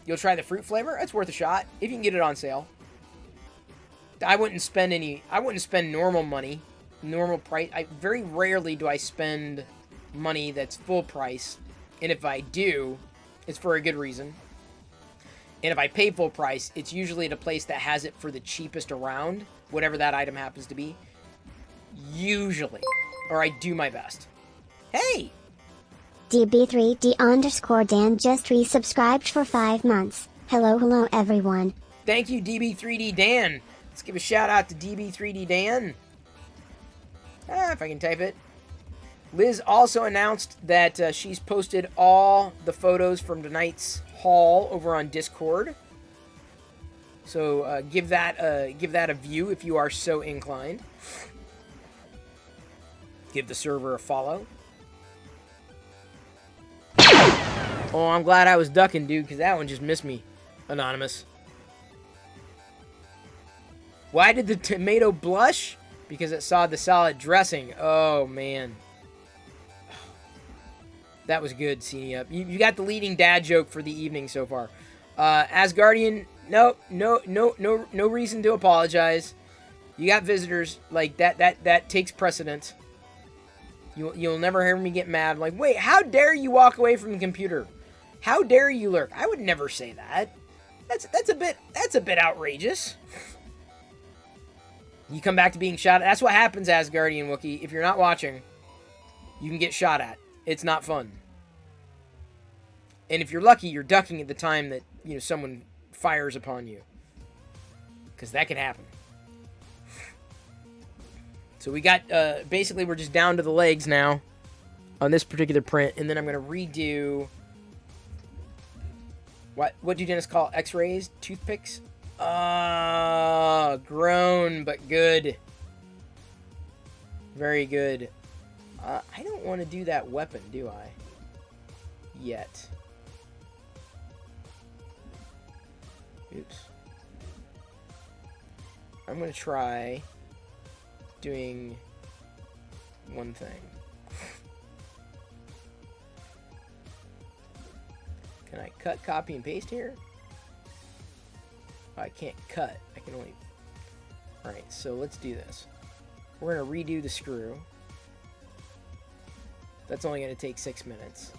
You'll try the fruit flavor? That's worth a shot, if you can get it on sale. I wouldn't spend normal money, normal price. Very rarely do I spend money that's full price. And if I do, it's for a good reason. And if I pay full price, it's usually at a place that has it for the cheapest around, whatever that item happens to be. Usually. Or I do my best. Hey! DB3D_Dan just resubscribed for 5 months. Hello everyone. Thank you, DB3D Dan. Let's give a shout out to DB3D Dan. If I can type it. Liz also announced that she's posted all the photos from tonight's haul over on Discord. So give that a view if you are so inclined. Give the server a follow. Oh, I'm glad I was ducking, dude, because that one just missed me. Anonymous. Why did the tomato blush? Because it saw the salad dressing. Oh, man. That was good, Seeing Up. You got the leading dad joke for the evening so far. Asgardian, no reason to apologize. You got visitors. Like, that takes precedence. You'll never hear me get mad. I'm like, wait, how dare you walk away from the computer? How dare you lurk? I would never say that. That's a bit outrageous. You come back to being shot at. That's what happens, Asgardian Wookiee. If you're not watching, you can get shot at. It's not fun. And if you're lucky, you're ducking at the time that, someone fires upon you. Because that can happen. So we got, basically we're just down to the legs now on this particular print. And then I'm going to redo, what do Dennis call x-rays? Toothpicks? Grown, but good. Very good. I don't want to do that weapon, do I? Yet. Oops. I'm going to try doing one thing. Can I cut, copy, and paste here? Oh, I can't cut. I can only... Alright, so let's do this. We're going to redo the screw. That's only going to take 6 minutes.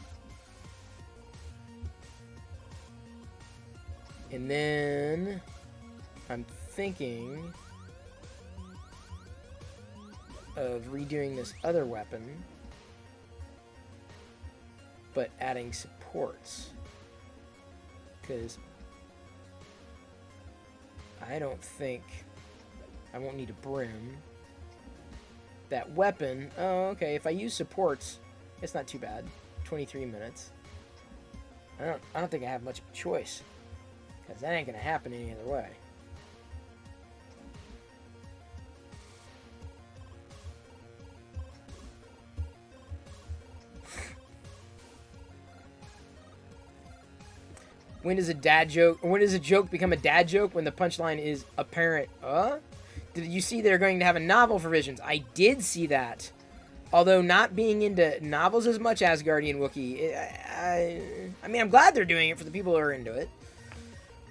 And then I'm thinking of redoing this other weapon, but adding supports. Because I don't think I won't need a brim. That weapon, oh, okay, if I use supports, it's not too bad. 23 minutes. I don't think I have much of a choice. Because that ain't going to happen any other way. When does a dad joke, or when does a joke become a dad joke? When the punchline is apparent. Did you see they're going to have a novel for Visions? I did see that. Although not being into novels as much as Guardian Wookiee, I mean, I'm glad they're doing it for the people who are into it.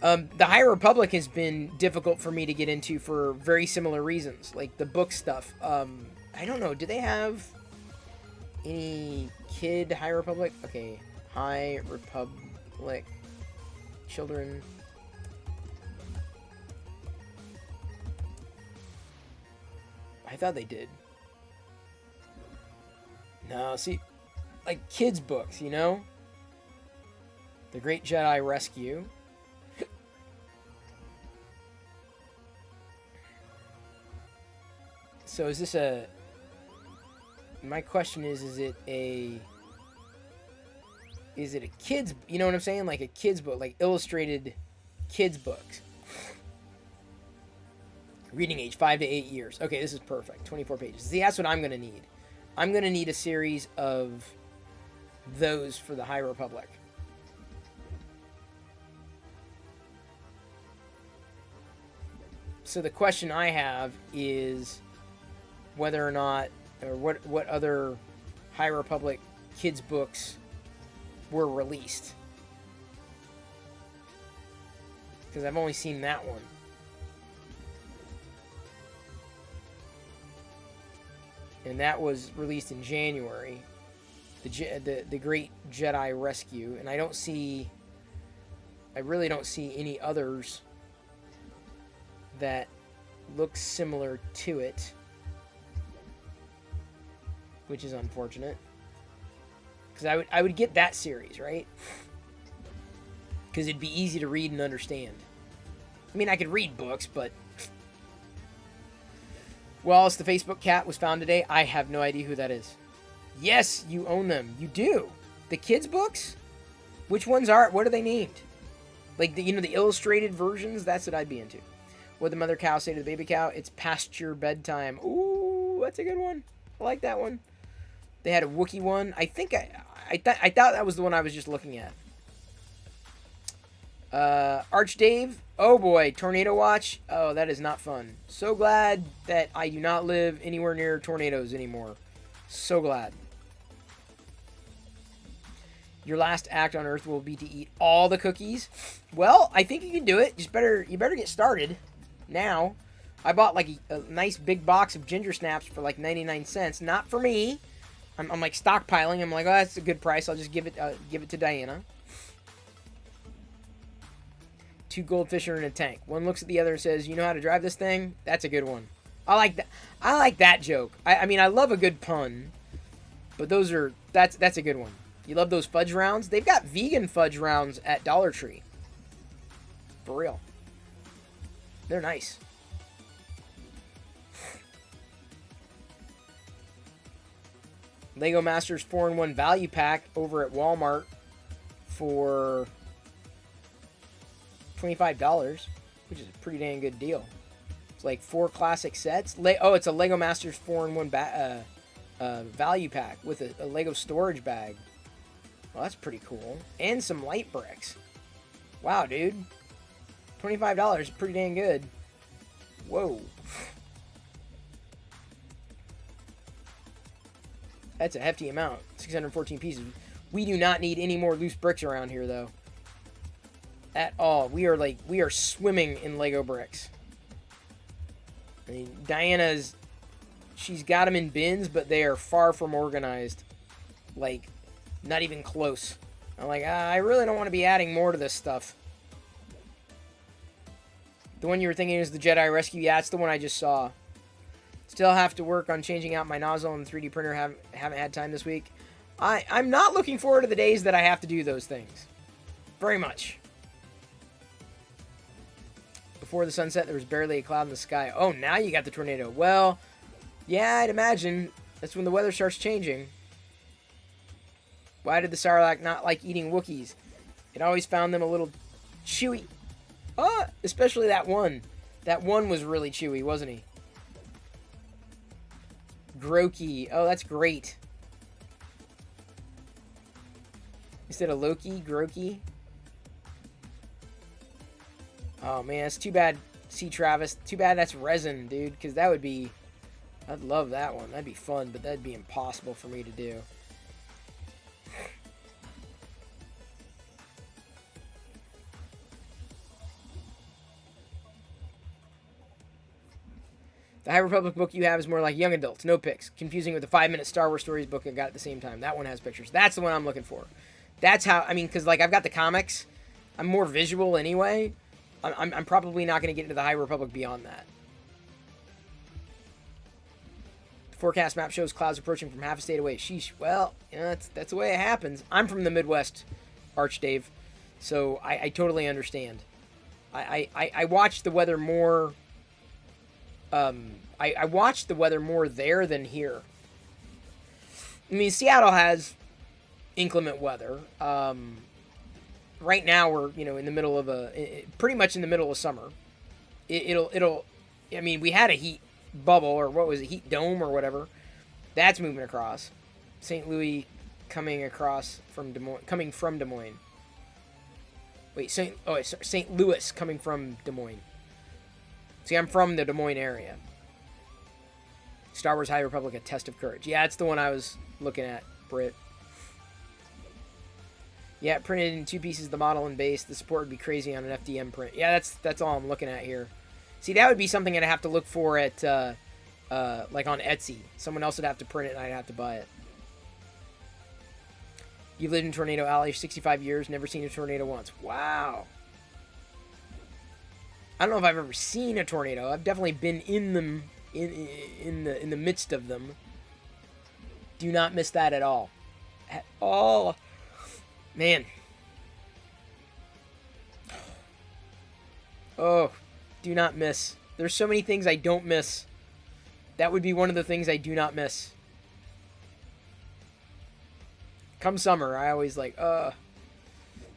The High Republic has been difficult for me to get into for very similar reasons, like the book stuff. I don't know, do they have any kid High Republic? Okay, High Republic children. I thought they did. No, see, like kids books, you know? The Great Jedi Rescue. So is this a... My question is it a... Is it a kid's... You know what I'm saying? Like a kid's book, like illustrated kids books. Reading age 5 to 8 years. Okay, this is perfect. 24 pages. See, that's what I'm going to need. I'm going to need a series of those for the High Republic. So the question I have is whether or not, or what other High Republic kids books were released. Because I've only seen that one. And that was released in January. The Great Jedi Rescue. And I really don't see any others that look similar to it. Which is unfortunate. Because I would get that series, right? Because it'd be easy to read and understand. I mean, I could read books, but... Wallace the Facebook cat was found today. I have no idea who that is. Yes, you own them. You do. The kids' books? Which ones are... What are they named? Like, the illustrated versions? That's what I'd be into. What the mother cow say to the baby cow? It's past your bedtime. Ooh, that's a good one. I like that one. They had a Wookiee one. I think I thought that was the one I was just looking at. Arch Dave. Oh boy, tornado watch. Oh, that is not fun. So glad that I do not live anywhere near tornadoes anymore. So glad. Your last act on Earth will be to eat all the cookies. Well, I think you can do it. You better get started now. I bought like a nice big box of ginger snaps for like 99 cents. Not for me. I'm like stockpiling. I'm like, oh, that's a good price. I'll just give it to Diana. 2 goldfish are in a tank. One looks at the other and says, "You know how to drive this thing?" That's a good one. I like that. I like that joke. I mean, I love a good pun, but that's a good one. You love those fudge rounds? They've got vegan fudge rounds at Dollar Tree. For real. They're nice. Lego Masters 4-in-1 value pack over at Walmart for $25, which is a pretty dang good deal. It's like 4 classic sets. It's a Lego Masters 4-in-1 value pack with a Lego storage bag. Well, that's pretty cool. And some light bricks. Wow, dude. $25 is pretty dang good. Whoa. That's a hefty amount. 614 pieces. We do not need any more loose bricks around here, though. At all. We are swimming in Lego bricks. I mean, Diana's... She's got them in bins, but they are far from organized. Like, not even close. I'm like, I really don't want to be adding more to this stuff. The one you were thinking is the Jedi Rescue? Yeah, it's the one I just saw. Still have to work on changing out my nozzle on the 3D printer. Haven't had time this week. I'm not looking forward to the days that I have to do those things. Very much. Before the sunset, there was barely a cloud in the sky. Oh, now you got the tornado. Well, yeah, I'd imagine. That's when the weather starts changing. Why did the Sarlacc not like eating Wookiees? It always found them a little chewy. Especially that one. That one was really chewy, wasn't he? Groki. Oh, that's great. Instead of Loki, Groki. Oh, man, it's too bad. See, Travis, too bad that's resin, dude, because that would be... I'd love that one. That'd be fun, but that'd be impossible for me to do. The High Republic book you have is more like young adults, no pics. Confusing with the 5-minute Star Wars Stories book I got at the same time. That one has pictures. That's the one I'm looking for. That's how, I mean, because, like, I've got the comics. I'm more visual anyway. I'm probably not going to get into the High Republic beyond that. The forecast map shows clouds approaching from half a state away. Sheesh. Well, yeah, that's the way it happens. I'm from the Midwest, Arch Dave, so I totally understand. I watch the weather more... I watch the weather more there than here. I mean, Seattle has inclement weather. Right now we're, in the middle of pretty much in the middle of summer. It'll, I mean, we had a heat bubble, or what was it, heat dome or whatever. That's moving across. St. Louis coming from Des Moines. Wait, St. Louis coming from Des Moines. See, I'm from the Des Moines area. Star Wars High Republic, A Test of Courage. Yeah, it's the one I was looking at, Britt. Yeah, printed in 2 pieces, the model and base. The support would be crazy on an FDM print. Yeah, that's all I'm looking at here. See, that would be something I'd have to look for at, like on Etsy. Someone else would have to print it and I'd have to buy it. You've lived in Tornado Alley 65 years, never seen a tornado once. Wow. I don't know if I've ever seen a tornado. I've definitely been in them, in the midst of them. Do not miss that at all. At all. Man. Oh, do not miss. There's so many things I don't miss. That would be one of the things I do not miss. Come summer, I always like,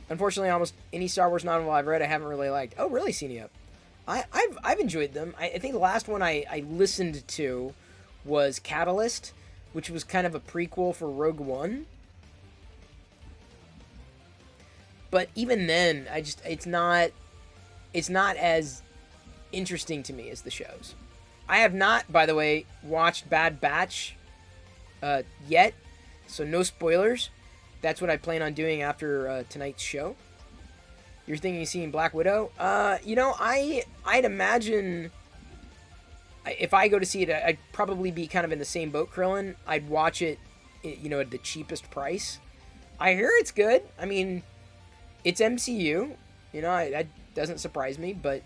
Unfortunately, almost any Star Wars novel I've read, I haven't really liked. Oh, really, Senior? I've enjoyed them. I think the last one I listened to was Catalyst, which was kind of a prequel for Rogue One. But even then, it's not as interesting to me as the shows. I have not, by the way, watched Bad Batch yet, so no spoilers. That's what I plan on doing after tonight's show. You're thinking of seeing Black Widow? I'd imagine if I go to see it, I'd probably be kind of in the same boat, Krillin. I'd watch it, at the cheapest price. I hear it's good. I mean, it's MCU. That doesn't surprise me, but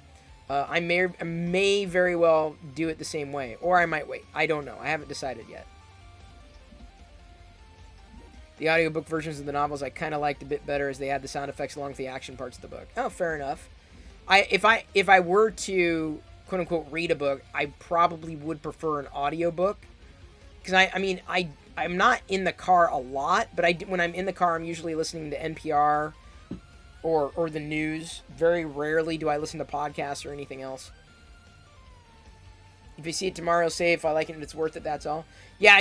I may very well do it the same way, or I might wait. I don't know. I haven't decided yet. The audiobook versions of the novels I kind of liked a bit better as they add the sound effects along with the action parts of the book. Oh, fair enough. If I were to quote unquote read a book, I probably would prefer an audiobook. Because I'm not in the car a lot, but when I'm in the car, I'm usually listening to NPR or the news. Very rarely do I listen to podcasts or anything else. If you see it tomorrow, say if I like it and it's worth it, that's all. Yeah,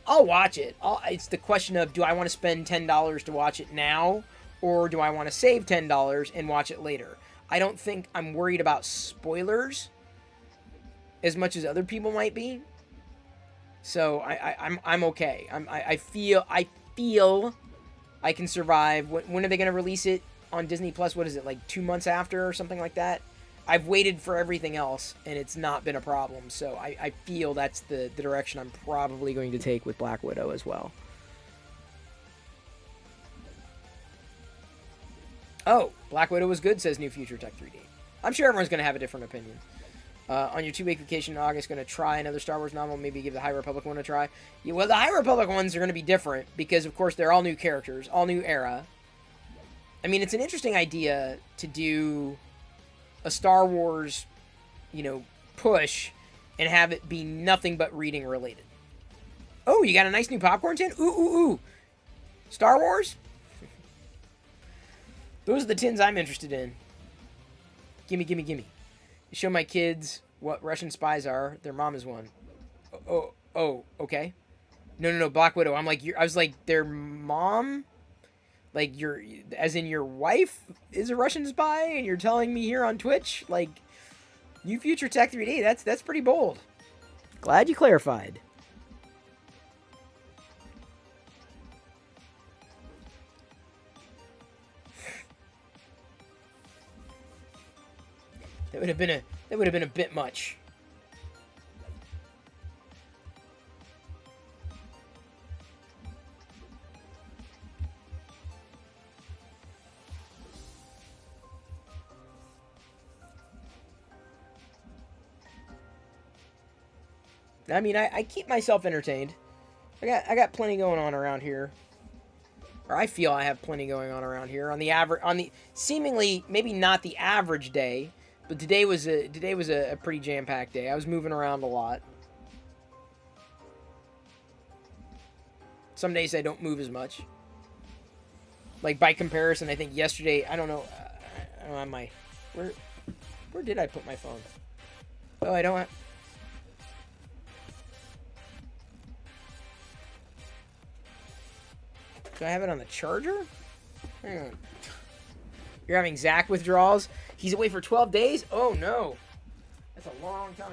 I'll watch it. It's the question of, do I want to spend $10 to watch it now, or do I want to save $10 and watch it later? I don't think I'm worried about spoilers as much as other people might be. So I'm okay. I feel I can survive. When are they going to release it on Disney Plus? What is it, like 2 months after or something like that? I've waited for everything else, and it's not been a problem. So I feel that's the direction I'm probably going to take with Black Widow as well. Oh, Black Widow was good, says New Future Tech 3D. I'm sure everyone's going to have a different opinion. On your 2-week vacation in August, going to try another Star Wars novel, maybe give the High Republic one a try. Yeah, well, the High Republic ones are going to be different because, of course, they're all new characters, all new era. I mean, it's an interesting idea to do a Star Wars, push and have it be nothing but reading related. Oh, you got a nice new popcorn tin? Ooh. Star Wars? Those are the tins I'm interested in. Gimme. Show my kids what Russian spies are. Their mom is one. Oh, okay. No, Black Widow. I was like, their mom? Like, as in your wife is a Russian spy, and you're telling me here on Twitch? Like, New Future Tech 3D, that's pretty bold. Glad you clarified. That would have been a bit much. I mean, I keep myself entertained. I got plenty going on around here. Or I feel I have plenty going on around here. On the seemingly maybe not the average day, but today was a pretty jam-packed day. I was moving around a lot. Some days I don't move as much. Like, by comparison, I think yesterday, I don't know where did I put my phone? Oh, I don't have... Do I have it on the charger? Hang on. You're having Zach withdrawals? He's away for 12 days? Oh, no. That's a long time.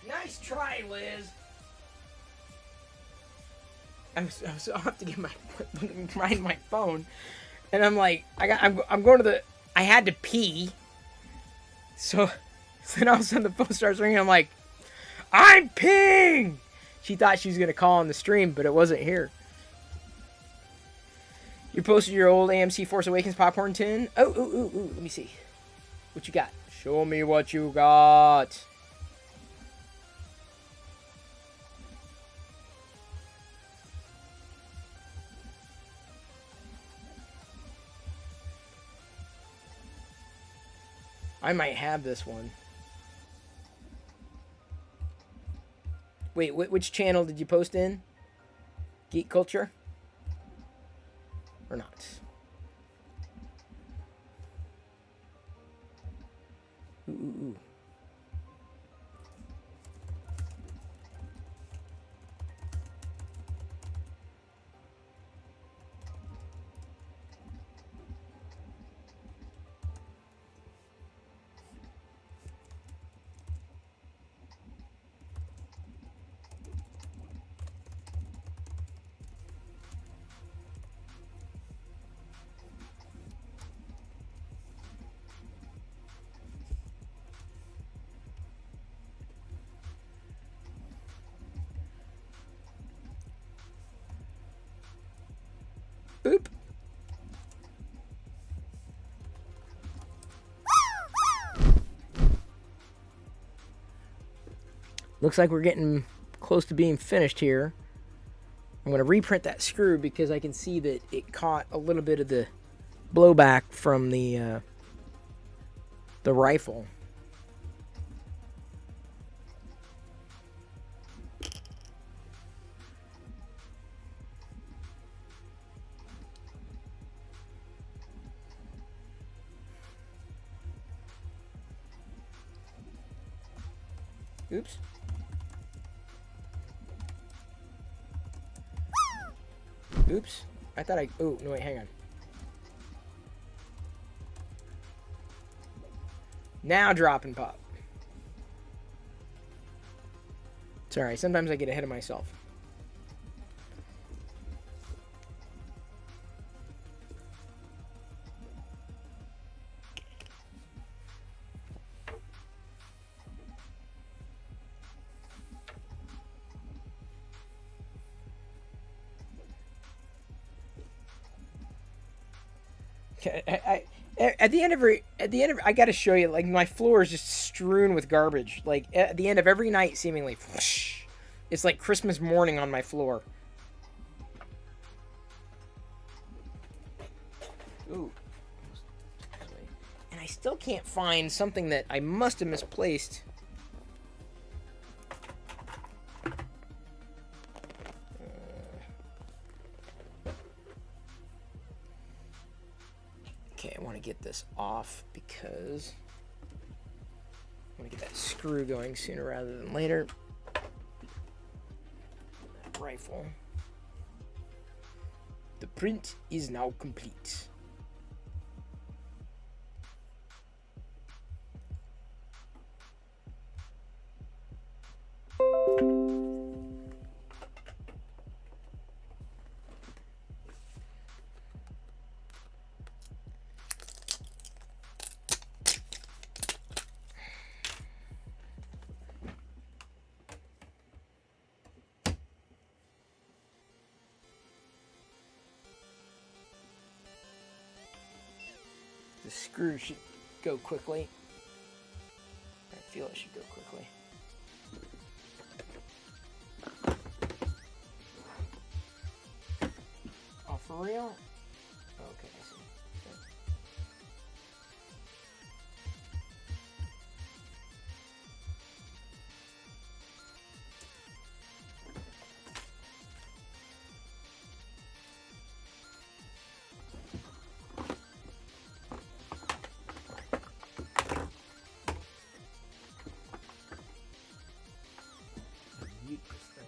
Nice try, Liz. I was off to get my phone, and I'm like, I'm going to the. I had to pee. So then all of a sudden the phone starts ringing. I'm like, I'm peeing. She thought she was gonna call on the stream, but it wasn't here. You posted your old AMC Force Awakens popcorn tin. Oh, ooh. Let me see. What you got? Show me what you got. I might have this one. Wait, which channel did you post in? Geek Culture? Or not? Ooh. Boop. Looks like we're getting close to being finished here. I'm going to reprint that screw because I can see that it caught a little bit of the blowback from the rifle. Oops. Oops. I thought I... Oh, no, wait, hang on. Now drop and pop. Sorry, sometimes I get ahead of myself. At the end of I gotta show you, like, my floor is just strewn with garbage. Like, at the end of every night, seemingly, whoosh, it's like Christmas morning on my floor. Ooh. And I still can't find something that I must have misplaced. Okay, I want to get this off because I want to get that screw going sooner rather than later. That rifle. The print is now complete. The screw should go quickly. I feel it should go quickly. Oh, for real? Okay, I see. Okay. Mute this thing.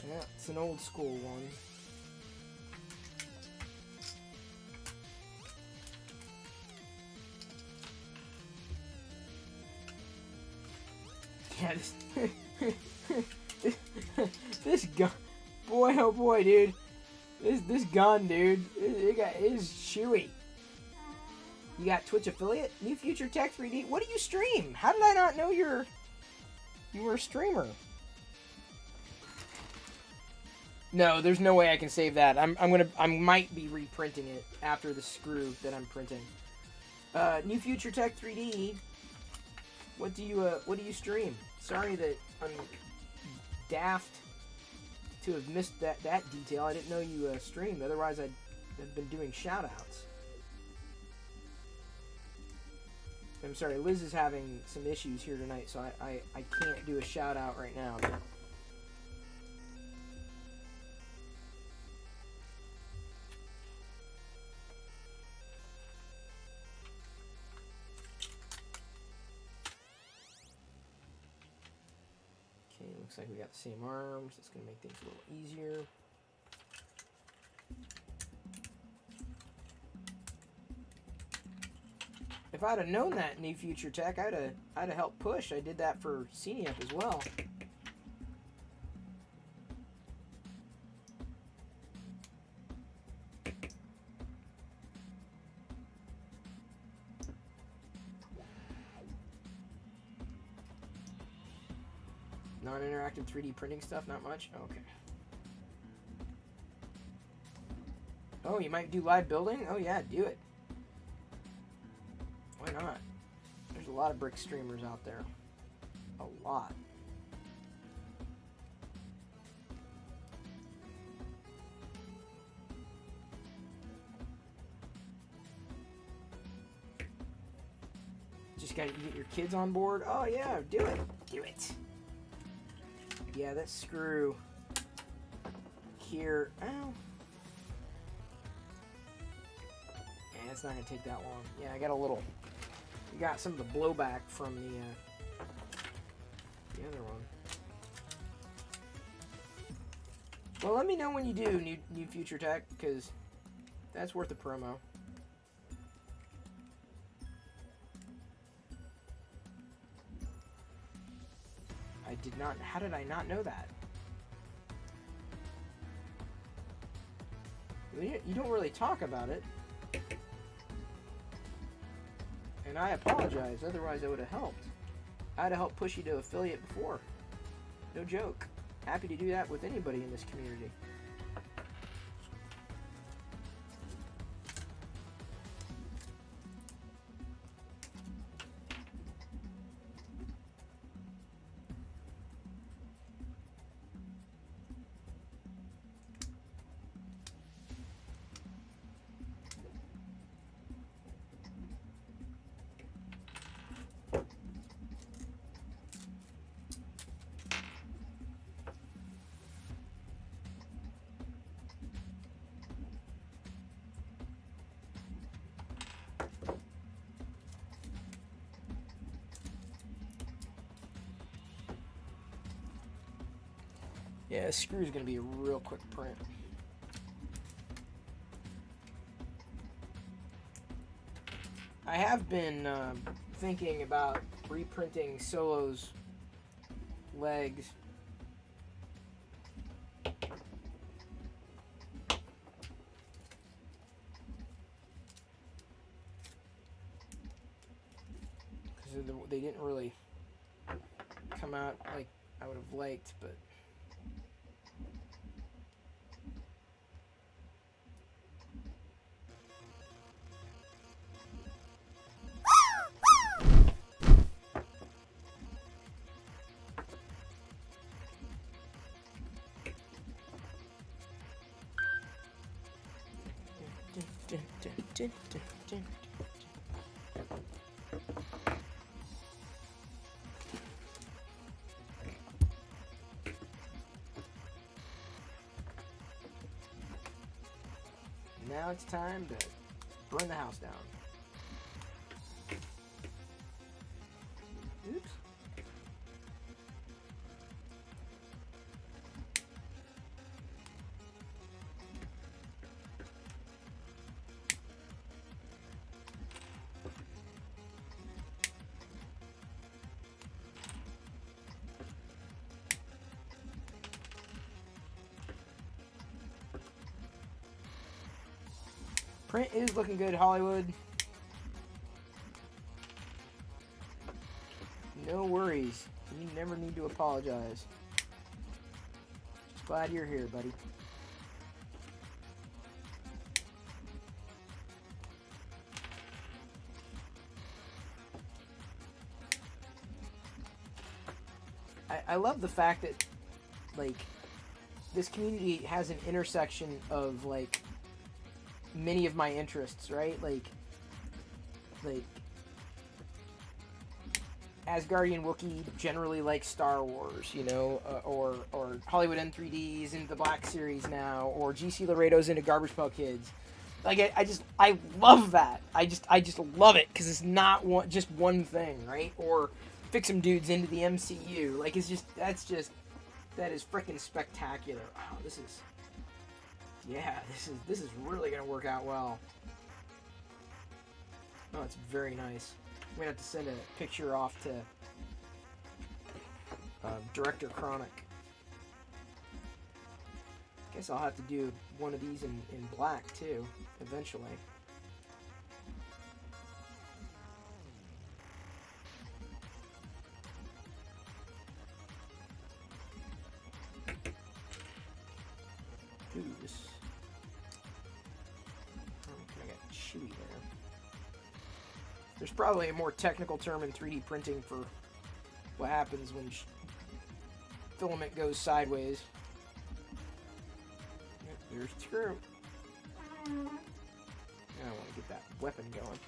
Yeah, it's an old school one. Yeah, this gun, boy, oh boy, dude, this gun, dude, it is chewy. You got Twitch affiliate, New Future Tech 3D. What do you stream? How did I not know you were a streamer? No, there's no way I can save that. I might be reprinting it after the screw that I'm printing. New Future Tech 3D. What do you stream? Sorry that I'm daft to have missed that detail. I didn't know you streamed. Otherwise, I'd have been doing shout-outs. I'm sorry, Liz is having some issues here tonight, so I can't do a shout-out right now. But looks like we got the same arms. That's going to make things a little easier. If I'd have known that, New Future Tech, I'd have helped push. I did that for CNEUP as well. Non-interactive 3D printing stuff, not much? Okay. Oh, you might do live building? Oh yeah, do it. Why not? There's a lot of brick streamers out there. A lot. just gotta get your kids on board. Oh yeah, do it. Do it. Yeah, that screw here. Oh. Yeah, it's not gonna take that long. Yeah, I got a little. You got some of the blowback from the other one. Well, let me know when you do new Future Tech, because that's worth a promo. I did not. How did I not know that? You don't really talk about it. And I apologize, otherwise I would have helped. I'd have helped push you to affiliate before. No joke. Happy to do that with anybody in this community. Yeah, this screw is going to be a real quick print. I have been thinking about reprinting Solo's legs. Because they didn't really come out like I would have liked, but... Now it's time to burn the house down. Oops. Print is looking good, Hollywood. No worries. You never need to apologize. Just glad you're here, buddy. I love the fact that, like, this community has an intersection of, like, many of my interests, right? Like Asgardian Wookiee generally like Star Wars, you know, or Hollywood N3D's into the Black Series now, or GC Laredo's into Garbage Pail Kids. Like I love that. I just love it because it's not just one thing, right? Or Fix'em Dudes into the MCU. Like that is freaking spectacular. Wow, this is really gonna work out well. Oh, it's very nice. I'm gonna have to send a picture off to Director Chronic. Guess I'll have to do one of these in black too, eventually. Ooh, this. I got chewy there. There's probably a more technical term in 3D printing for what happens when filament goes sideways. Yep, there's the screw. Now I want to get that weapon going.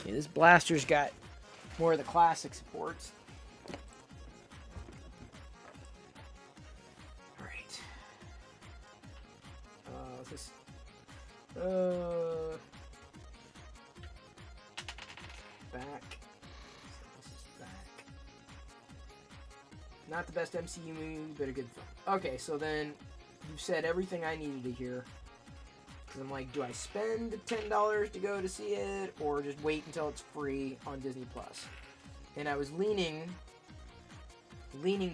Okay, this blaster's got more of the classic supports. Alright. What's this? Back. This is back. Not the best MCU movie, but a good film. Okay, so then you've said everything I needed to hear. Because I'm like, do I spend $10 to go to see it, or just wait until it's free on Disney Plus? And I was leaning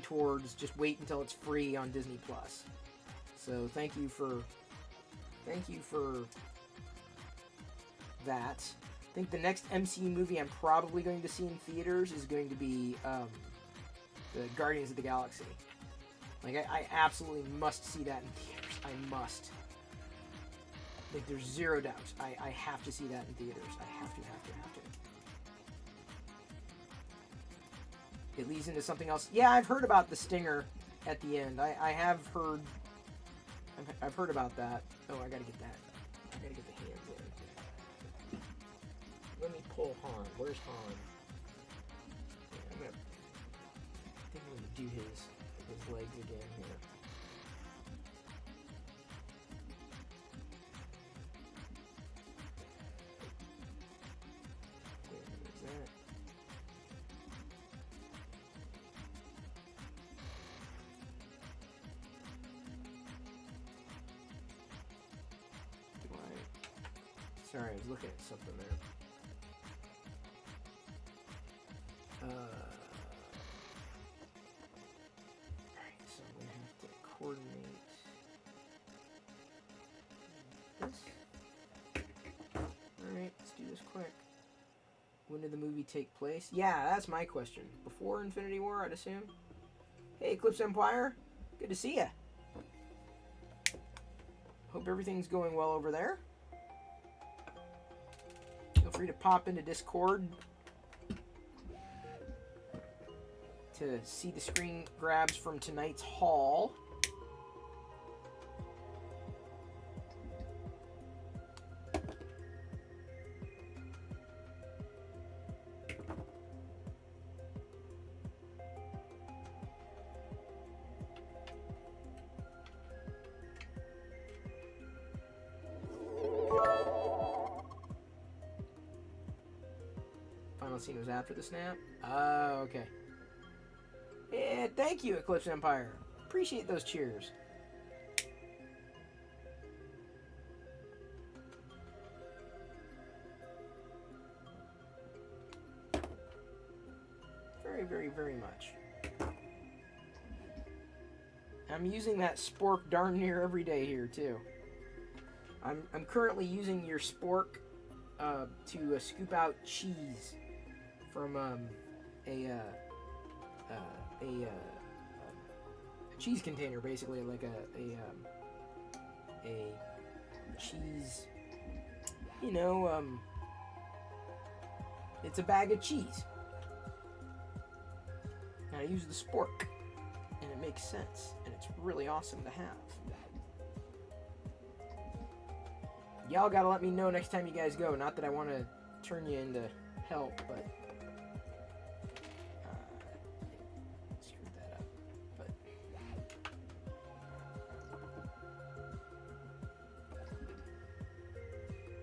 towards just wait until it's free on Disney Plus. So thank you for that. I think the next MCU movie I'm probably going to see in theaters is going to be the Guardians of the Galaxy. Like, I absolutely must see that in theaters. I must. Like, there's zero doubt. I have to see that in theaters. I have to. It leads into something else. Yeah, I've heard about the stinger at the end. I have heard... I've heard about that. Oh, I gotta get that. I gotta get the hands in. Let me pull Han. Where's Han? Yeah, I think I'm gonna do his legs again here. There's that. Sorry, I was looking at something there. Alright, so I'm going to have to coordinate this. Alright, let's do this quick. When did the movie take place? Yeah, that's my question. Before Infinity War, I'd assume. Hey, Eclipse Empire. Good to see ya. Hope everything's going well over there. Feel free to pop into Discord to see the screen grabs from tonight's haul. Final scene was after the snap? Oh, okay. Yeah, thank you, Eclipse Empire. Appreciate those cheers. Very, very, very much. I'm using that spork darn near every day here, too. I'm currently using your spork to scoop out cheese from a cheese container, basically, like a cheese, you know, it's a bag of cheese. And I use the spork, and it makes sense, and it's really awesome to have. Y'all gotta let me know next time you guys go. Not that I want to turn you into help, but screwed that up. But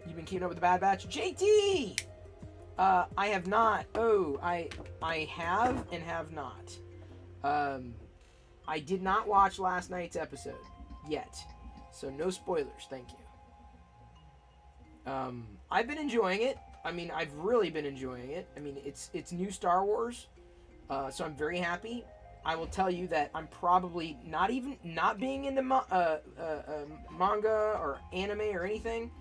you've been keeping up with the Bad Batch, JT. I have not. Oh, I have and have not. I did not watch last night's episode yet, so no spoilers. Thank you. I've been enjoying it. I mean, I've really been enjoying it. I mean, it's new Star Wars, so I'm very happy. I will tell you that I'm probably not being into manga or anime or anything.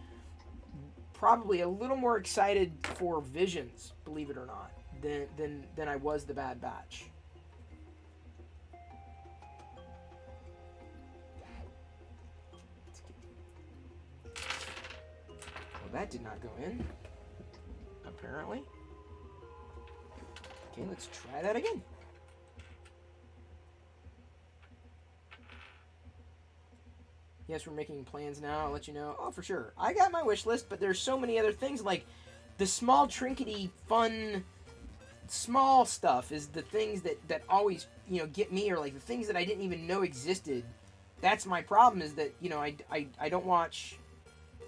Probably a little more excited for Visions, believe it or not, than I was the Bad Batch. That did not go in, apparently. Okay, let's try that again. Yes, we're making plans now. I'll let you know. Oh, for sure. I got my wish list, but there's so many other things. Like, the small trinkety fun small stuff is the things that always, you know, get me, or like the things that I didn't even know existed. That's my problem, is that, you know, I don't watch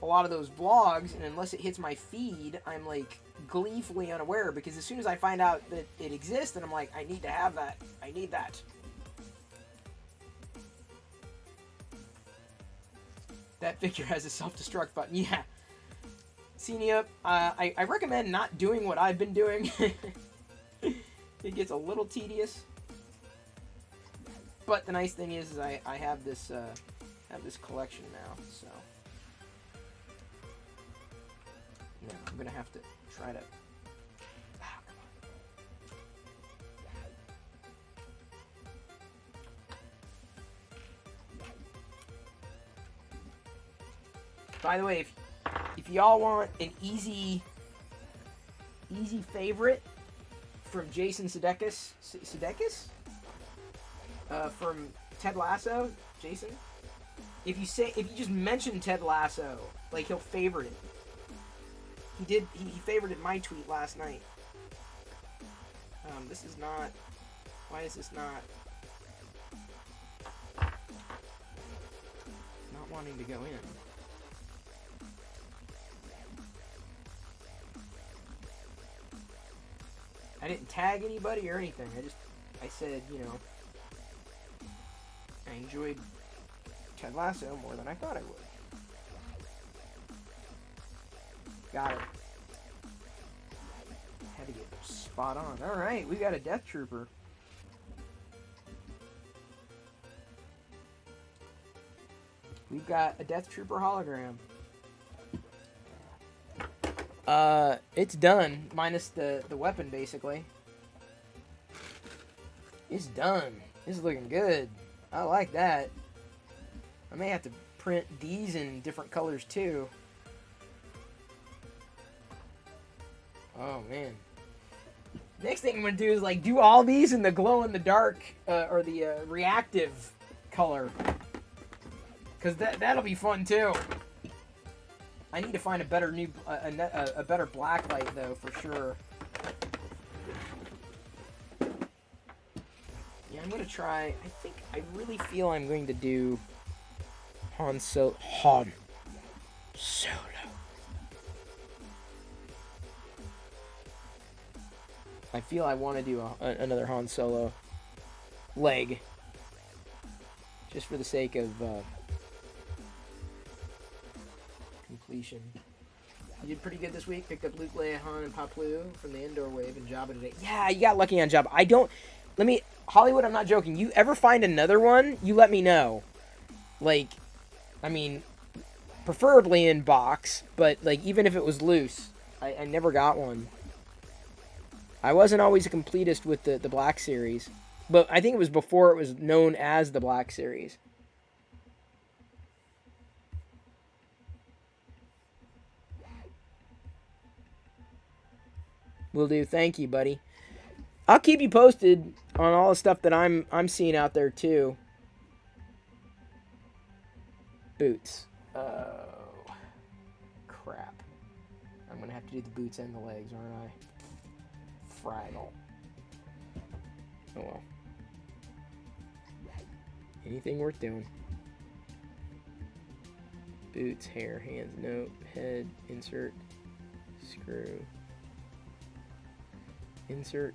a lot of those vlogs, and unless it hits my feed, I'm like gleefully unaware, because as soon as I find out that it exists, then I'm like, I need to have that. I need that. That figure has a self-destruct button. Yeah. Senia, I recommend not doing what I've been doing. It gets a little tedious. But the nice thing is I have this collection now, so yeah, I'm gonna have to try to. By the way, if y'all want an easy favorite from Jason Sudeikis, from Ted Lasso, Jason, if you just mention Ted Lasso, like, he'll favorite it. He favorited my tweet last night. This is not. Why is this not wanting to go in? I didn't tag anybody or anything. I said, you know, I enjoyed Ted Lasso more than I thought I would. Got it. Had to get spot on. Alright, we got a Death Trooper. We've got a Death Trooper hologram. It's done, minus the weapon, basically. It's done. This is looking good. I like that. I may have to print these in different colors, too. Oh, man. Next thing I'm going to do is, like, do all these in the glow-in-the-dark, or the, reactive color. Because that'll be fun, too. I need to find a better a better black light, though, for sure. Yeah, I'm gonna try. I really feel I'm going to do Han Solo. I feel I want to do another Han Solo leg, just for the sake of completion. You did pretty good this week. Picked up Luke, Leia, Han, and Papu from the Endor wave and Jabba today. Yeah, you got lucky on Jabba. Hollywood, I'm not joking. You ever find another one, you let me know. Like, I mean, preferably in box, but, like, even if it was loose, I never got one. I wasn't always a completist with the Black Series, but I think it was before it was known as the Black Series. Will do. Thank you, buddy. I'll keep you posted on all the stuff that I'm seeing out there too. Boots. Oh, crap. I'm gonna have to do the boots and the legs, aren't I? Fraggle. Oh well. Anything worth doing. Boots, hair, hands, note, head, insert, screw. Insert.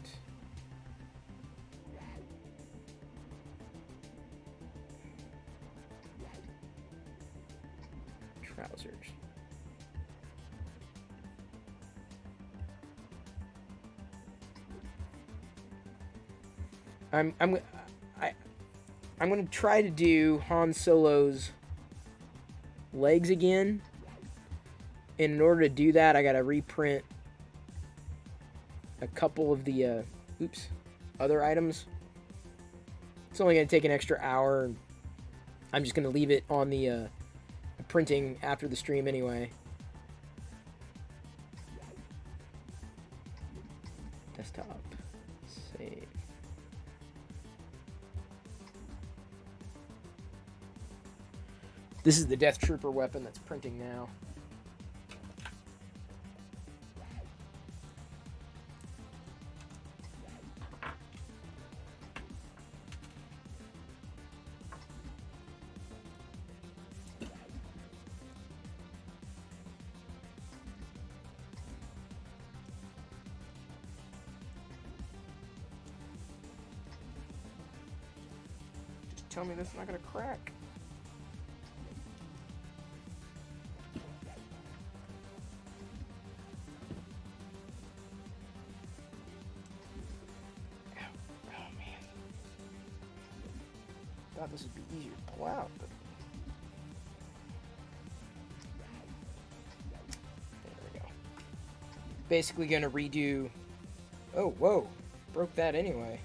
Trousers. I'm gonna try to do Han Solo's legs again. And in order to do that, I gotta reprint a couple of the other items. It's only gonna take an extra hour. I'm just gonna leave it on the printing after the stream anyway. Desktop. Save. This is the Death Trooper weapon that's printing now. tell me this is not gonna crack. Oh man. Thought this would be easier to pull out, but there we go. Basically gonna redo. Oh, whoa. Broke that anyway.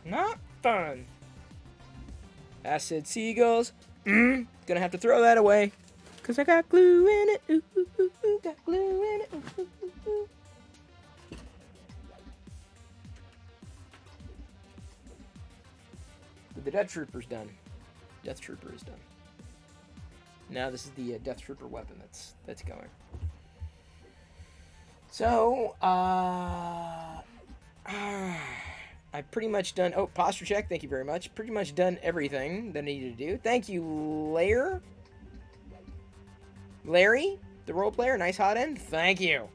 Not fun. Acid seagulls. Gonna have to throw that away. Cause I got glue in it. Ooh, ooh, ooh, ooh. Got glue in it. Ooh, ooh, ooh, ooh. But the Death Trooper's done. Death Trooper is done. Now this is the Death Trooper weapon that's going. So, I've pretty much done... Oh, posture check. Thank you very much. Pretty much done everything that I needed to do. Thank you, Larry, the role player. Nice hot end. Thank you.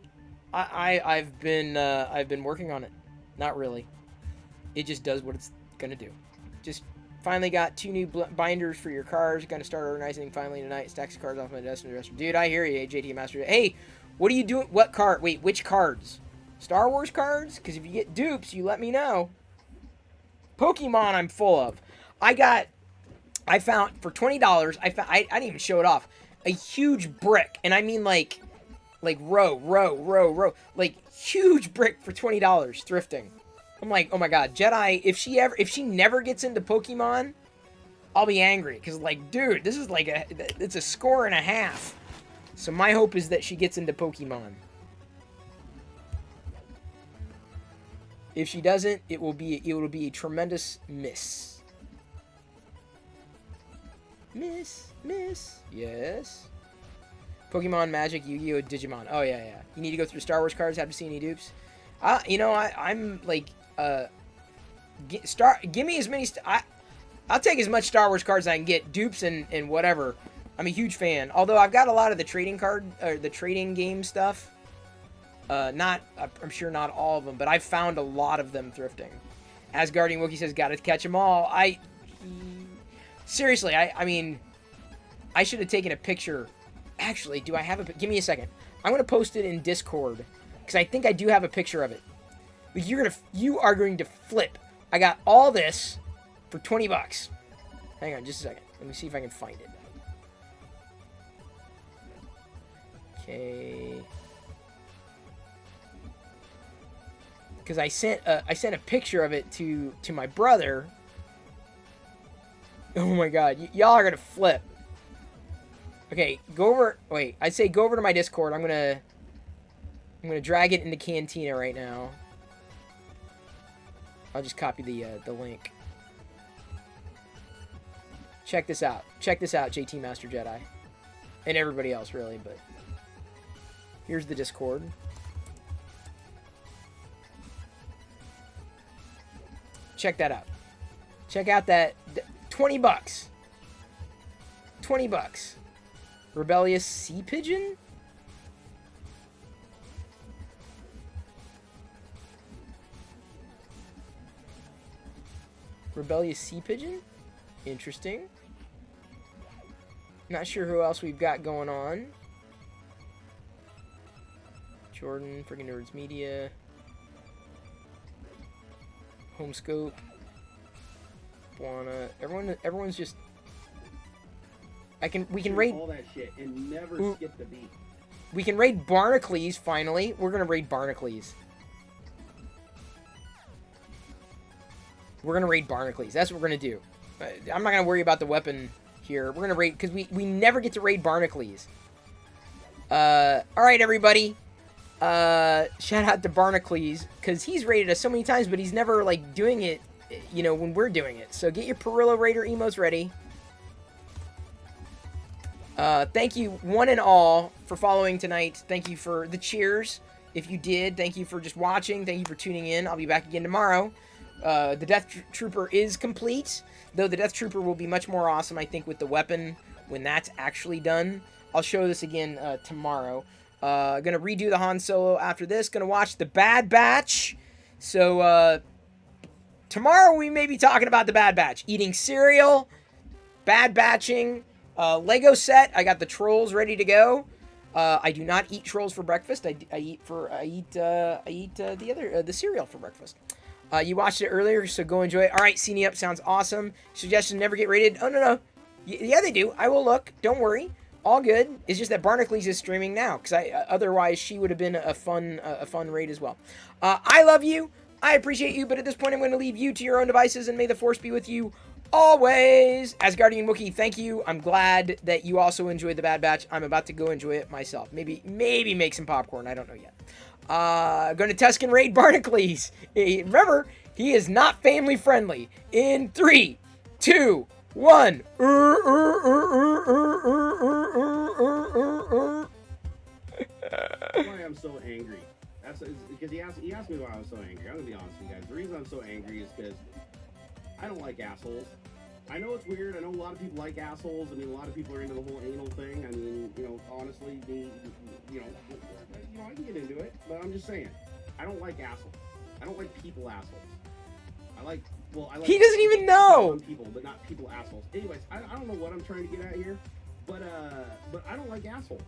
I've been working on it. Not really. It just does what it's gonna do. Just finally got 2 new binders for your cars. Gonna start organizing finally tonight. Stacks of cards off my desk and the rest. Dude, I hear you, JT Master. Hey, what are you doing? What card? Wait, which cards? Star Wars cards? Because if you get dupes, you let me know. Pokemon I'm full of. I found, for $20, I didn't even show it off, a huge brick. And I mean like row. Like, huge brick for $20 thrifting. I'm like, oh my god, Jedi, if she never gets into Pokemon, I'll be angry. Because, like, dude, this is like it's a score and a half. So my hope is that she gets into Pokemon. If she doesn't, it will be a tremendous miss. Miss, yes. Pokemon, Magic, Yu-Gi-Oh, Digimon. Oh yeah. You need to go through Star Wars cards. Have to see any dupes. I'm like, give me as many. I'll take as much Star Wars cards as I can get. Dupes and whatever. I'm a huge fan. Although I've got a lot of the trading card, or the trading game stuff. I'm sure not all of them, but I've found a lot of them thrifting. Asgardian Wookie says, gotta catch them all. Seriously, I mean, I should have taken a picture. Actually, do I have a... Give me a second. I'm going to post it in Discord, because I think I do have a picture of it. But you are going to flip. I got all this for $20. Hang on just a second. Let me see if I can find it. Okay... Because I sent a picture of it to my brother. Oh my god, y'all are gonna flip. Okay, go over. Wait, I'd say go over to my Discord. I'm gonna drag it into Cantina right now. I'll just copy the link. Check this out. Check this out, JT Master Jedi, and everybody else really. But here's the Discord. Check that out. Check out that $20. $20. Rebellious Sea Pigeon? Rebellious Sea Pigeon? Interesting. Not sure who else we've got going on. Jordan, friggin' Nerds Media. Homescope, Buana, everyone's just. We can raid all that shit and never skip the beat. We can raid Barnacles finally. We're gonna raid Barnacles. We're gonna raid Barnacles. That's what we're gonna do. I'm not gonna worry about the weapon here. We're gonna raid because we never get to raid Barnacles. All right, everybody. Shout out to Barnacles, because he's raided us so many times, but he's never, like, doing it, you know, when we're doing it. So get your Perillo Raider emotes ready. Thank you, one and all, for following tonight. Thank you for the cheers, if you did. Thank you for just watching. Thank you for tuning in. I'll be back again tomorrow. The Death Trooper is complete, though the Death Trooper will be much more awesome, I think, with the weapon when that's actually done. I'll show this again tomorrow. Gonna redo the Han Solo after this. Gonna watch The Bad Batch. So, tomorrow we may be talking about the Bad Batch. Eating cereal, bad batching, Lego set. I got the Trolls ready to go. I do not eat Trolls for breakfast. I eat the cereal for breakfast. You watched it earlier, so go enjoy it. All right, CNE Up sounds awesome. Suggestion never get rated. Oh, no. Yeah, they do. I will look. Don't worry. All good. It's just that Barnacles is streaming now, because otherwise she would have been a fun raid as well. I love you. I appreciate you, but at this point I'm going to leave you to your own devices, and may the Force be with you always. Asgardian Wookiee, thank you. I'm glad that you also enjoyed the Bad Batch. I'm about to go enjoy it myself. Maybe make some popcorn. I don't know yet. Going to Tusken raid Barnacles. Remember, he is not family friendly. In 3, 2, 1. That's why I'm so angry. That's because he asked me why I was so angry. I'm gonna be honest with you guys. The reason I'm so angry is because I don't like assholes. I know it's weird. I know a lot of people like assholes. I mean, a lot of people are into the whole anal thing. I mean, honestly, I can get into it, but I'm just saying, I don't like assholes. I don't like people assholes. I like He doesn't even know. People, but not people assholes. Anyways, I don't know what I'm trying to get at here, but I don't like assholes.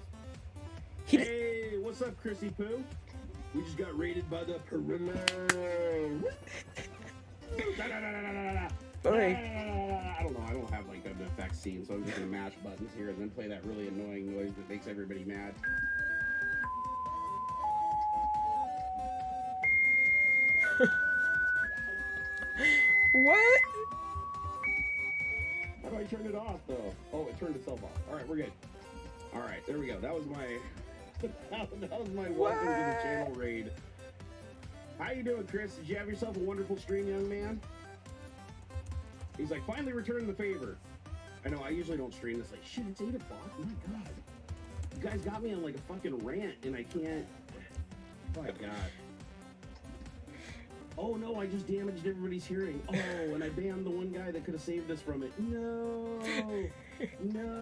Hey, what's up, Chrissy Poo? We just got raided by the perimeter. I don't know. I don't have like an effect scene, so I'm just gonna mash buttons here and then play that really annoying noise that makes everybody mad. What? How do I turn it off though? Oh, it turned itself off. All right, we're good. All right, there we go. That was my welcome to the channel raid. How you doing, Chris? Did you have yourself a wonderful stream, young man? He's like, finally returning the favor. I know, I usually don't stream this. Like, shit, it's 8 o'clock. Oh my god. You guys got me on like a fucking rant, and I can't. Oh my god. Oh no, I just damaged everybody's hearing. Oh, and I banned the one guy that could have saved us from it. No. No.